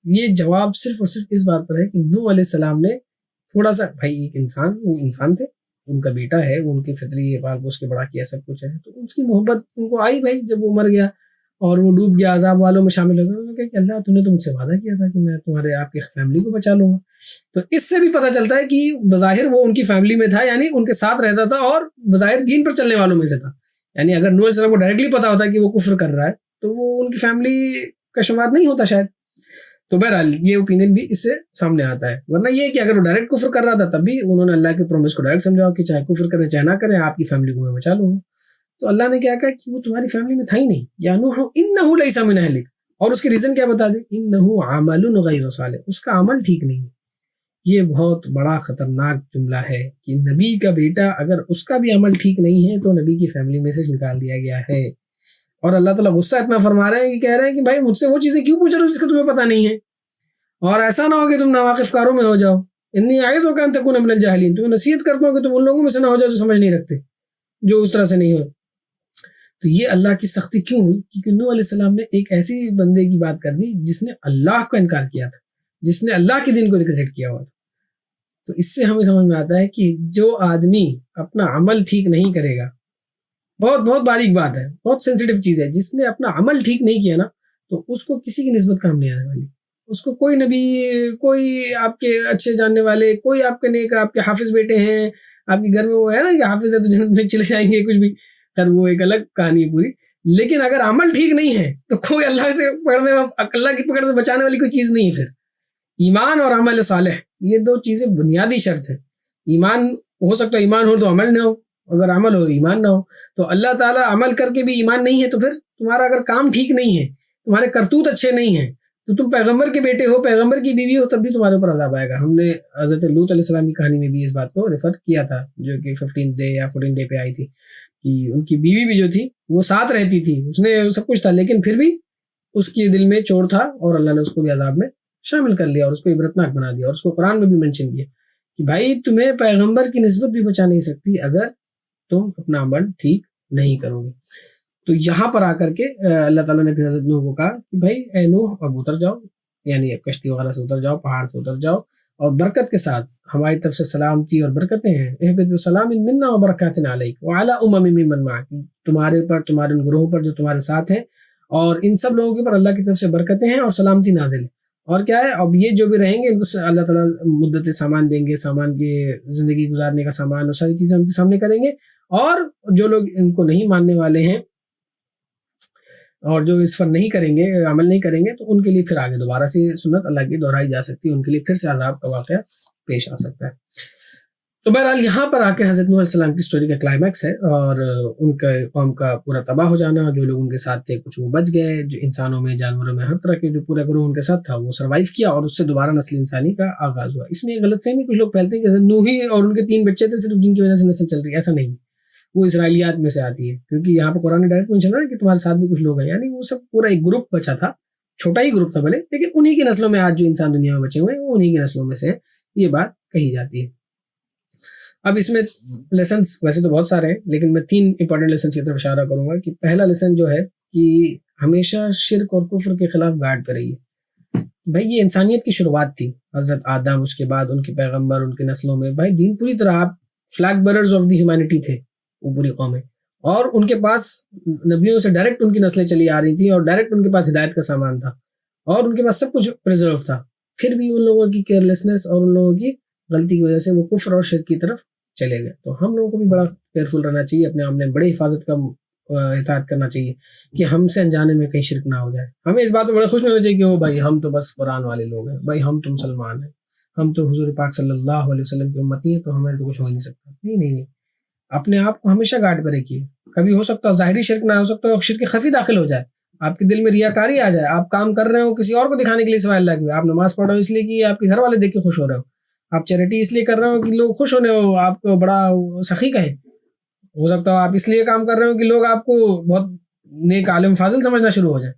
یہ جواب صرف اور صرف اس بات پر ہے کہ نوح علیہ السلام نے تھوڑا سا، بھائی ایک انسان، وہ انسان تھے، ان کا بیٹا ہے، وہ ان کی فطری بال پوس کے بڑا کیا سب کچھ ہے، تو ان کی محبت ان کو آئی بھائی جب وہ مر گیا اور وہ ڈوب گیا، عذاب والوں میں شامل ہو گیا. انہوں نے کہا کہ اللہ تو نے تو مجھ سے وعدہ کیا تھا کہ میں تمہارے آپ کی فیملی کو بچا لوں گا. تو اس سے بھی پتہ چلتا ہے کہ بظاہر وہ ان کی فیملی میں تھا، یعنی ان کے ساتھ رہتا تھا اور بظاہر دین پر چلنے والوں میں سے تھا. یعنی اگر نوح علیہ السلام کو ڈائریکٹلی پتا ہوتا کہ وہ کفر کر رہا ہے تو وہ ان کی فیملی کا شمار نہیں ہوتا شاید. تو بہرحال یہ اوپینین بھی اس سے سامنے آتا ہے. ورنہ یہ کہ اگر وہ ڈائریکٹ کفر کر رہا تھا تب بھی انہوں نے اللہ کے پرومس کو ڈائریکٹ سمجھاؤ کہ چاہے کفر کریں چاہے نہ کریں، آپ کی فیملی کو میں بچا لوں گا. تو اللہ نے کیا کہا کہ وہ تمہاری فیملی میں تھا ہی نہیں. یا نوح انہ لیس من اہلک، اور اس کے ریزن کیا بتا دیں، انہ عمل غیر صالح، اس کا عمل ٹھیک نہیں ہے. یہ بہت بڑا خطرناک جملہ ہے کہ نبی کا بیٹا اگر اس کا بھی عمل ٹھیک نہیں ہے تو نبی کی فیملی میں سے نکال دیا گیا ہے. اور اللہ تعالیٰ غصہ اتنا فرما رہے ہیں کہ کہہ رہے ہیں کہ بھائی مجھ سے وہ چیزیں کیوں پوچھ رہے ہو جس کا تمہیں پتہ نہیں ہے، اور ایسا نہ ہو کہ تم ناواقف کاروں میں ہو جاؤ. انی اعظک ان تکون من الجاہلین، تمہیں نصیحت کرتا ہوں کہ تم ان لوگوں میں سے نہ ہو جاؤ جو سمجھ نہیں رکھتے، جو اس طرح سے نہیں ہو. تو یہ اللہ کی سختی کیوں ہوئی؟ کیونکہ نوح علیہ السلام نے ایک ایسی بندے کی بات کر دی جس نے اللہ کو انکار کیا تھا، جس نے اللہ کے دین کو ریجیکٹ کیا ہوا تھا. تو اس سے ہمیں سمجھ میں آتا ہے کہ جو آدمی اپنا عمل ٹھیک نہیں کرے گا، بہت بہت باریک بات ہے، بہت سینسیٹیو چیز ہے، جس نے اپنا عمل ٹھیک نہیں کیا نا تو اس کو کسی کی نسبت کام نہیں آنے والی. اس کو کوئی نبی، کوئی آپ کے اچھے جاننے والے، کوئی آپ کے نیک، آپ کے حافظ بیٹے ہیں، آپ کے گھر میں وہ ہے نا کہ حافظ ہے تو جنت میں چلے جائیں گے، کچھ بھی، خیر وہ ایک الگ کہانی ہے پوری. لیکن اگر عمل ٹھیک نہیں ہے تو کوئی اللہ سے پکڑنے، اللہ کی پکڑ سے بچانے والی کوئی چیز نہیں ہے. پھر ایمان اور عمل صالح یہ دو چیزیں بنیادی شرط ہیں. ایمان ہو سکتا ہے ایمان ہو تو عمل نہ ہو، اگر عمل ہو ایمان نہ ہو. تو اللہ تعالیٰ عمل کر کے بھی ایمان نہیں ہے تو پھر تمہارا اگر کام ٹھیک نہیں ہے، تمہارے کرتوت اچھے نہیں ہیں، تو تم پیغمبر کے بیٹے ہو، پیغمبر کی بیوی ہو، تب بھی تمہارے اوپر عذاب آئے گا. ہم نے حضرت لوط علیہ السلام کی کہانی میں بھی اس بات کو ریفر کیا تھا، جو کہ 15 ڈے یا 14 ڈے پہ آئی تھی، کہ ان کی بیوی بھی جو تھی وہ ساتھ رہتی تھی، اس نے سب کچھ تھا، لیکن پھر بھی اس کے دل میں چور تھا اور اللہ نے اس کو بھی عذاب میں شامل کر لیا اور اس کو عبرتناک بنا دیا. اور اس کو قرآن میں بھی منشن کیا کہ بھائی تمہیں پیغمبر کی نسبت بھی بچا نہیں سکتی اگر تم اپنا عمل ٹھیک نہیں کرو گے. تو یہاں پر آ کر کے اللہ تعالیٰ نے پھر حضرت نوح کو کہا کہ بھائی اے نوح اب اتر جاؤ، یعنی اب کشتی وغیرہ سے اتر جاؤ، پہاڑ سے اتر جاؤ، اور برکت کے ساتھ ہماری طرف سے سلامتی اور برکتیں ہیں. اہبط بسلام منا وبرکات علیک وعلی امم ممن معک، تمہارے پر، تمہارے ان گروہوں پر جو تمہارے ساتھ ہیں، اور ان سب لوگوں کے پر اللہ کی طرف سے برکتیں ہیں اور سلامتی نازل ہے. اور کیا ہے، اب یہ جو بھی رہیں گے ان کو اللہ تعالیٰ مدت سامان دیں گے، سامان کے زندگی گزارنے کا سامان اور ساری چیزیں ان کے سامنے کریں گے. اور جو لوگ ان کو نہیں ماننے والے ہیں اور جو اس پر نہیں کریں گے، عمل نہیں کریں گے، تو ان کے لیے پھر آگے دوبارہ سے سنت اللہ کی دہرائی جا سکتی ہے، ان کے لیے پھر سے عذاب کا واقعہ پیش آ سکتا ہے۔ تو بہرحال یہاں پر آ کے حضرت نوح علیہ السلام کی سٹوری کا کلائمیکس ہے، اور ان کا قوم کا پورا تباہ ہو جانا، جو لوگ ان کے ساتھ تھے کچھ وہ بچ گئے، جو انسانوں میں جانوروں میں ہر طرح کے جو پورا گروہ ان کے ساتھ تھا وہ سروائیو کیا، اور اس سے دوبارہ نسل انسانی کا آغاز ہوا۔ اس میں ایک غلط فہمی کچھ لوگ پھیلتے ہیں کہ حضرت نوح ہی اور ان کے 3 بچے تھے صرف جن کی وجہ سے نسل چل رہی ہے، ایسا نہیں، وہ اسرائیلیات میں سے آتی ہے، کیونکہ یہاں پہ قرآن نے ڈائریکٹ مینشن ہے کہ تمہارے ساتھ بھی کچھ لوگ ہیں، یعنی وہ سب پورا ایک گروپ بچا تھا، چھوٹا ہی گروپ تھا بھلے، لیکن انہی کی نسلوں میں آج جو انسان دنیا میں بچے ہوئے ہیں وہ انہی کی نسلوں میں سے یہ بات کہی جاتی ہے۔ اب اس میں لیسنس ویسے تو بہت سارے ہیں، لیکن میں 3 امپورٹنٹ لیسنس کی طرف اشارہ کروں گا کہ پہلا لیسن جو ہے کہ ہمیشہ شرک اور کفر کے خلاف گارڈ پہ رہیے۔ بھائی یہ انسانیت کی شروعات تھی، حضرت آدم، اس کے بعد ان کے پیغمبر، ان کی نسلوں میں، بھائی دین پوری طرح آپ flag bearers of the humanity تھے وہ پوری قومیں، اور ان کے پاس نبیوں سے ڈائریکٹ ان کی نسلیں چلی آ رہی تھیں، اور ڈائریکٹ ان کے پاس ہدایت کا سامان تھا، اور ان کے پاس سب کچھ پریزرو تھا، پھر بھی ان لوگوں کی کیئرلیسنس اور ان لوگوں کی غلطی کی وجہ سے وہ کفر اور شرک کی طرف چلے گئے۔ تو ہم لوگوں کو بھی بڑا کیئرفل رہنا چاہیے، اپنے آپ میں بڑی حفاظت کا احتیاط کرنا چاہیے کہ ہم سے انجانے میں کہیں شرک نہ ہو جائے۔ ہمیں اس بات پہ بڑا خوش ہونا چاہیے کہ وہ بھائی ہم تو بس قرآن والے لوگ ہیں، بھائی ہم تو مسلمان ہیں، ہم تو حضور پاک صلی اللہ علیہ وسلم کی امتی ہیں، تو ہمیں تو کچھ ہو ہی نہیں سکتا۔ نہیں نہیں نہیں، اپنے آپ کو ہمیشہ گارڈ پہ رکھیے۔ کبھی ہو سکتا ہے ظاہری شرک نہ ہو سکتا ہے، شرک خفی داخل ہو جائے، آپ کے دل میں ریاکاری آ جائے، آپ کام کر رہے ہو کسی اور کو دکھانے کے لیے سوائے اللہ کے، آپ نماز پڑھ رہے ہو اس لیے کہ آپ کے گھر والے دیکھ کے خوش ہو رہے ہو، آپ چیریٹی اس لیے کر رہے ہو کہ لوگ خوش ہونے ہو، آپ کو بڑا سخی کہیں، ہو سکتا ہے آپ اس لیے کام کر رہے ہو کہ لوگ آپ کو بہت نیک عالم فاضل سمجھنا شروع ہو جائے۔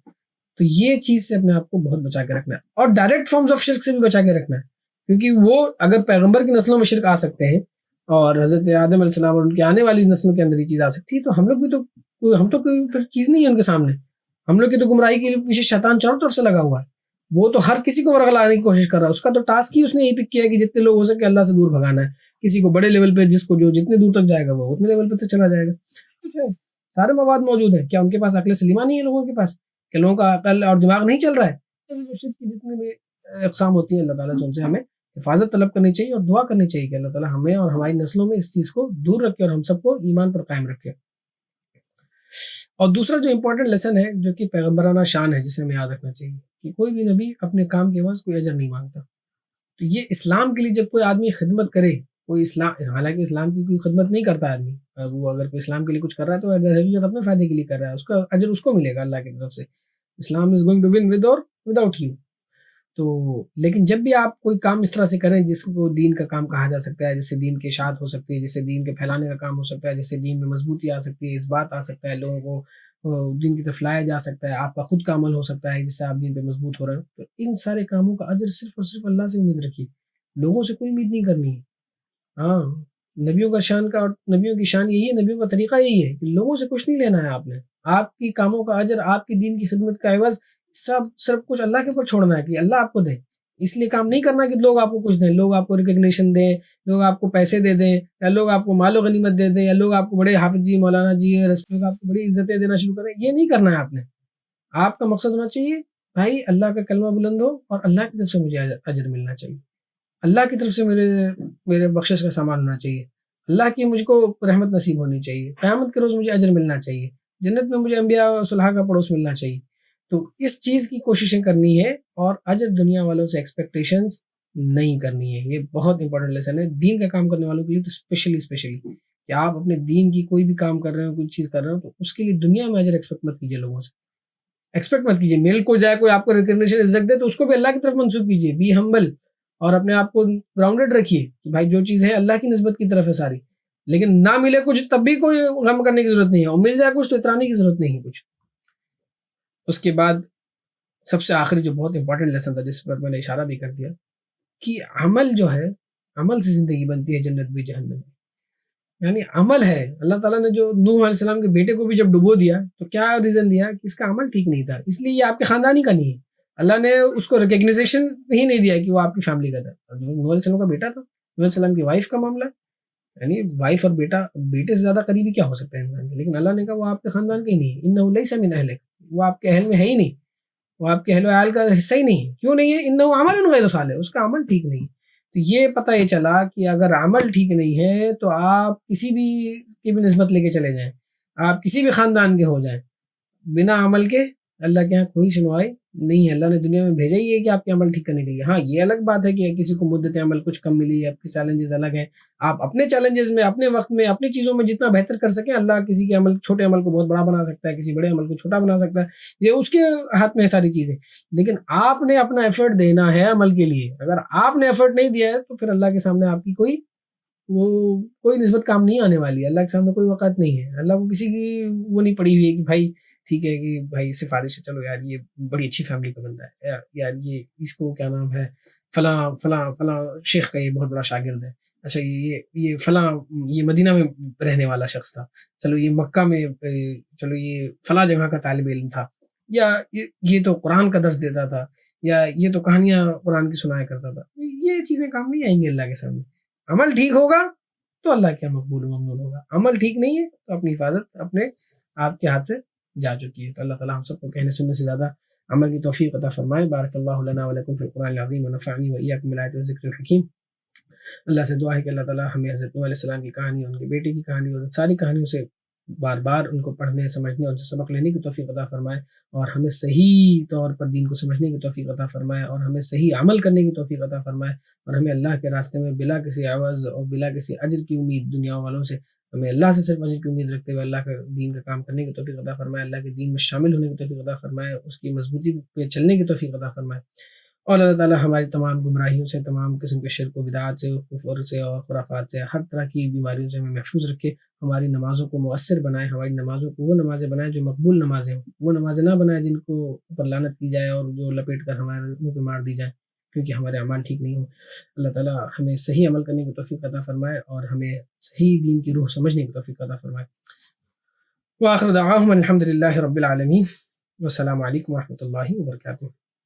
تو یہ چیز سے اپنے آپ کو بہت بچا کے رکھنا ہے، اور ڈائریکٹ فارمز آف شرک سے بھی بچا کے رکھنا ہے، کیونکہ وہ اگر پیغمبر کی نسلوں میں شرک آ سکتے ہیں، اور حضرت آدم علیہ السلام اور ان کے آنے والی نسلوں کے اندر یہ چیز آ سکتی ہے، تو ہم لوگ بھی تو ہم تو کوئی پھر چیز نہیں ہے ان کے سامنے، ہم لوگ کی تو گمراہی کے پیچھے شیطان چاروں طرف سے لگا ہوا ہے، وہ تو ہر کسی کو ورغلانے کی کوشش کر رہا ہے، اس کا تو ٹاسک ہی اس نے یہی پک کیا ہے کہ جتنے لوگ ہو سکے اللہ سے دور بھگانا ہے، کسی کو بڑے لیول پہ، جس کو جو جتنے دور تک جائے گا وہ اتنے لیول پہ تو چلا جائے گا۔ ٹھیک ہے، سارے مواد موجود ہیں، کیا ان کے پاس عقل سلیمہ نہیں ہے لوگوں کے پاس، کہ لوگوں کا عقل اور دماغ نہیں چل رہا ہے؟ شرک کی جتنے بھی اقسام ہوتی ہیں اللہ تعالیٰ سے ان سے ہمیں حفاظت طلب کرنی چاہیے، اور دعا کرنی چاہیے کہ اللہ تعالیٰ ہمیں اور ہماری نسلوں میں اس چیز کو دور رکھے، اور ہم سب کو ایمان پر قائم رکھے۔ اور دوسرا جو امپورٹنٹ لیسن ہے، جو کہ پیغمبرانہ شان ہے، جسے ہمیں یاد رکھنا چاہیے کہ کوئی بھی نبی اپنے کام کے عوض کوئی اجر نہیں مانگتا۔ تو یہ اسلام کے لیے جب کوئی آدمی خدمت کرے، کوئی اسلام، حالانکہ اسلام کی کوئی خدمت نہیں کرتا آدمی، وہ اگر کوئی اسلام کے لیے کچھ کر رہا ہے تو اپنے فائدے کے لیے کر رہا ہے، اس کا اجر اس کو ملے گا اللہ کی طرف سے۔ Islam is going to win with اور وداؤٹ یو۔ تو لیکن جب بھی آپ کوئی کام اس طرح سے کریں جس کو دین کا کام کہا جا سکتا ہے، جس سے دین کی اشاعت ہو سکتی ہے، جس سے دین کے پھیلانے کا کام ہو سکتا ہے، جس سے دین میں مضبوطی آ سکتی ہے، اس بات آ سکتا ہے، لوگوں کو دین کی طرف لایا جا سکتا ہے، آپ کا خود کا عمل ہو سکتا ہے جس سے آپ دین پہ مضبوط ہو رہے ہو، تو ان سارے کاموں کا اجر صرف اور صرف اللہ سے امید رکھیے، لوگوں سے کوئی امید نہیں کرنی ہے۔ ہاں، نبیوں کا شان کا، نبیوں کی شان یہی ہے، نبیوں کا طریقہ یہی ہے کہ لوگوں سے کچھ نہیں لینا ہے آپ نے، آپ کی کاموں کا اجر، آپ کی دین کی خدمت کا عوض سب صرف کچھ اللہ کے اوپر چھوڑنا ہے کہ اللہ آپ کو دے۔ اس لیے کام نہیں کرنا کہ لوگ آپ کو کچھ دیں، لوگ آپ کو ریکگنیشن دیں، لوگ آپ کو پیسے دے دیں، یا لوگ آپ کو مال و غنیمت دے دیں، یا لوگ آپ کو بڑے حافظ جی، مولانا جی، لوگ آپ کو بڑی عزتیں دینا شروع کریں، یہ نہیں کرنا ہے آپ نے۔ آپ کا مقصد ہونا چاہیے بھائی اللہ کا کلمہ بلند ہو، اور اللہ کی طرف سے مجھے اجر ملنا چاہیے، اللہ کی طرف سے میرے بخشش کا سامان ہونا چاہیے، اللہ کی مجھ کو رحمت نصیب ہونی چاہیے، قیامت کے روز مجھے اجر ملنا چاہیے، جنت میں مجھے انبیاء و صلحاء کا پڑوس ملنا چاہیے۔ تو اس چیز کی کوششیں کرنی ہے، اور اجر دنیا والوں سے ایکسپیکٹیشنز نہیں کرنی ہے۔ یہ بہت امپورٹنٹ لیسن ہے دین کا کام کرنے والوں کے لیے، تو اسپیشلی کہ آپ اپنے دین کی کوئی بھی کام کر رہے ہو، کوئی چیز کر رہے ہو، تو اس کے لیے دنیا میں اجر ایکسپیکٹ مت کیجیے، لوگوں سے ایکسپیکٹ مت کیجیے۔ میل کو جائے کوئی آپ کو ریکگنیشن عزت دے تو اس کو بھی اللہ کی طرف منسوخ کیجیے، بی ہمبل، اور اپنے آپ کو گراؤنڈڈ رکھیے کہ بھائی جو چیز ہے اللہ کی نسبت کی طرف ہے ساری، لیکن نہ ملے کچھ تب بھی کوئی غم کرنے کی ضرورت نہیں ہے، اور مل جائے کچھ تو اترانے کی ضرورت نہیں ہے کچھ۔ اس کے بعد سب سے آخری جو بہت امپورٹنٹ لیسن تھا، جس پر میں نے اشارہ بھی کر دیا، کہ عمل جو ہے، عمل سے زندگی بنتی ہے، جنت بھی جہنم بھی، یعنی عمل ہے۔ اللہ تعالیٰ نے جو نوح علیہ السلام کے بیٹے کو بھی جب ڈبو دیا تو کیا ریزن دیا کہ اس کا عمل ٹھیک نہیں تھا، اس لیے یہ آپ کے خاندان ہی کا نہیں ہے، اللہ نے اس کو ریکگنیشن ہی نہیں دیا کہ وہ آپ کی فیملی کا تھا۔ نوح علیہ السلام کا بیٹا تھا، نوح علیہ السلام کی وائف کا معاملہ، یعنی وائف اور بیٹے سے زیادہ قریبی کیا ہو سکتا ہے انسان کے، لیکن اللہ نے کہا وہ آپ کے خاندان کا ہی نہیں ہے، انہ لیس من اہلک، وہ آپ کے اہل میں ہے ہی نہیں، وہ آپ کے اہل و عیال کا حصہ ہی نہیں ہے۔ کیوں نہیں ہے؟ انہ عمل غیر صالح، اس کا عمل ٹھیک نہیں۔ تو یہ پتہ یہ چلا کہ اگر عمل ٹھیک نہیں ہے تو آپ کسی بھی کی بھی نسبت لے کے چلے جائیں، آپ کسی بھی خاندان کے ہو جائیں، بنا عمل کے اللہ کے ہاں کوئی سنوائی نہیں ہے. اللہ نے دنیا میں بھیجا ہی ہے کہ آپ کے عمل ٹھیک کرنے کے لیے. ہاں یہ الگ بات ہے کہ کسی کو مدت عمل کچھ کم ملی, آپ کے چیلنجز الگ ہیں, آپ اپنے چیلنجز میں اپنے وقت میں اپنی چیزوں میں جتنا بہتر کر سکیں, اللہ کسی کے عمل چھوٹے عمل کو بہت بڑا بنا سکتا ہے, کسی بڑے عمل کو چھوٹا بنا سکتا ہے, یہ اس کے ہاتھ میں ہے ساری چیزیں. لیکن آپ نے اپنا ایفرٹ دینا ہے عمل کے لیے. اگر آپ نے ایفرٹ نہیں دیا ہے تو پھر اللہ کے سامنے آپ کی کوئی نسبت کام نہیں آنے والی ہے. اللہ کے سامنے کوئی وقت نہیں ہے. اللہ کو کسی کی وہ نہیں پڑی ہوئی ہے کہ بھائی ٹھیک ہے کہ بھائی سفارش ہے, چلو یار یہ بڑی اچھی فیملی کا بندہ ہے, یار یہ اس کو کیا نام ہے فلاں فلاں فلاں شیخ کا یہ بہت بڑا شاگرد ہے, اچھا یہ فلاں یہ مدینہ میں رہنے والا شخص تھا, چلو یہ مکہ میں, چلو یہ فلاں جگہ کا طالب علم تھا, یا یہ تو قرآن کا درس دیتا تھا, یا یہ تو کہانیاں قرآن کی سنایا کرتا تھا. یہ چیزیں کام نہیں آئیں گی اللہ کے سامنے. عمل ٹھیک ہوگا تو اللہ کیا مقبول و ممنون ہوگا, عمل ٹھیک نہیں ہے تو اپنی حفاظت اپنے آپ کے ہاتھ سے جا چکی ہے. تو اللہ تعالیٰ ہم سب کو کہنے سننے سے زیادہ عمل کی توفیق عطا فرمائے. بارک اللہ لنا ولکم فی القرآن العظیم ونفعنی وایاکم بالآیات والذکر الحکیم. اللہ سے دعا ہے کہ اللہ تعالیٰ ہمیں حضرت نوح علیہ السلام کی کہانی, ان کے بیٹے کی کہانی اور ان ساری کہانیوں سے بار بار ان کو پڑھنے سمجھنے اور سبق لینے کی توفیق عطا فرمائے, اور ہمیں صحیح طور پر دین کو سمجھنے کی توفیق عطا فرمائے, اور ہمیں صحیح عمل کرنے کی توفیق عطا فرمائے, اور ہمیں اللہ کے راستے میں بلا کسی عوض اور بلا کسی اجر کی امید دنیا والوں سے, ہمیں اللہ سے صرف اجر کی امید رکھتے ہوئے اللہ کے دین کا کام کرنے کی توفیق عطا فرمائے, اللہ کے دین میں شامل ہونے کی توفیق عطا فرمائے, اس کی مضبوطی پہ چلنے کی توفیق عطا فرمائے. اور اللہ تعالیٰ ہماری تمام گمراہیوں سے, تمام قسم کے شرک و بدعات سے, کفر سے اور خرافات سے, ہر طرح کی بیماریوں سے ہمیں محفوظ رکھے. ہماری نمازوں کو مؤثر بنائے, ہماری نمازوں کو وہ نمازیں بنائے جو مقبول نمازیں ہوں, وہ نمازیں نہ بنائے جن کو اوپر لعنت کی جائے اور جو لپیٹ کر ہمارے منہ پہ مار دی جائے کیونکہ ہمارے اعمال ٹھیک نہیں ہوں. اللہ تعالیٰ ہمیں صحیح عمل کرنے کی توفیق عطا فرمائے اور ہمیں صحیح دین کی روح سمجھنے کی توفیق عطا فرمائے. وآخر دعواہم الحمد للہ رب العالمین, والسلام علیکم ورحمۃ اللہ وبرکاتہ.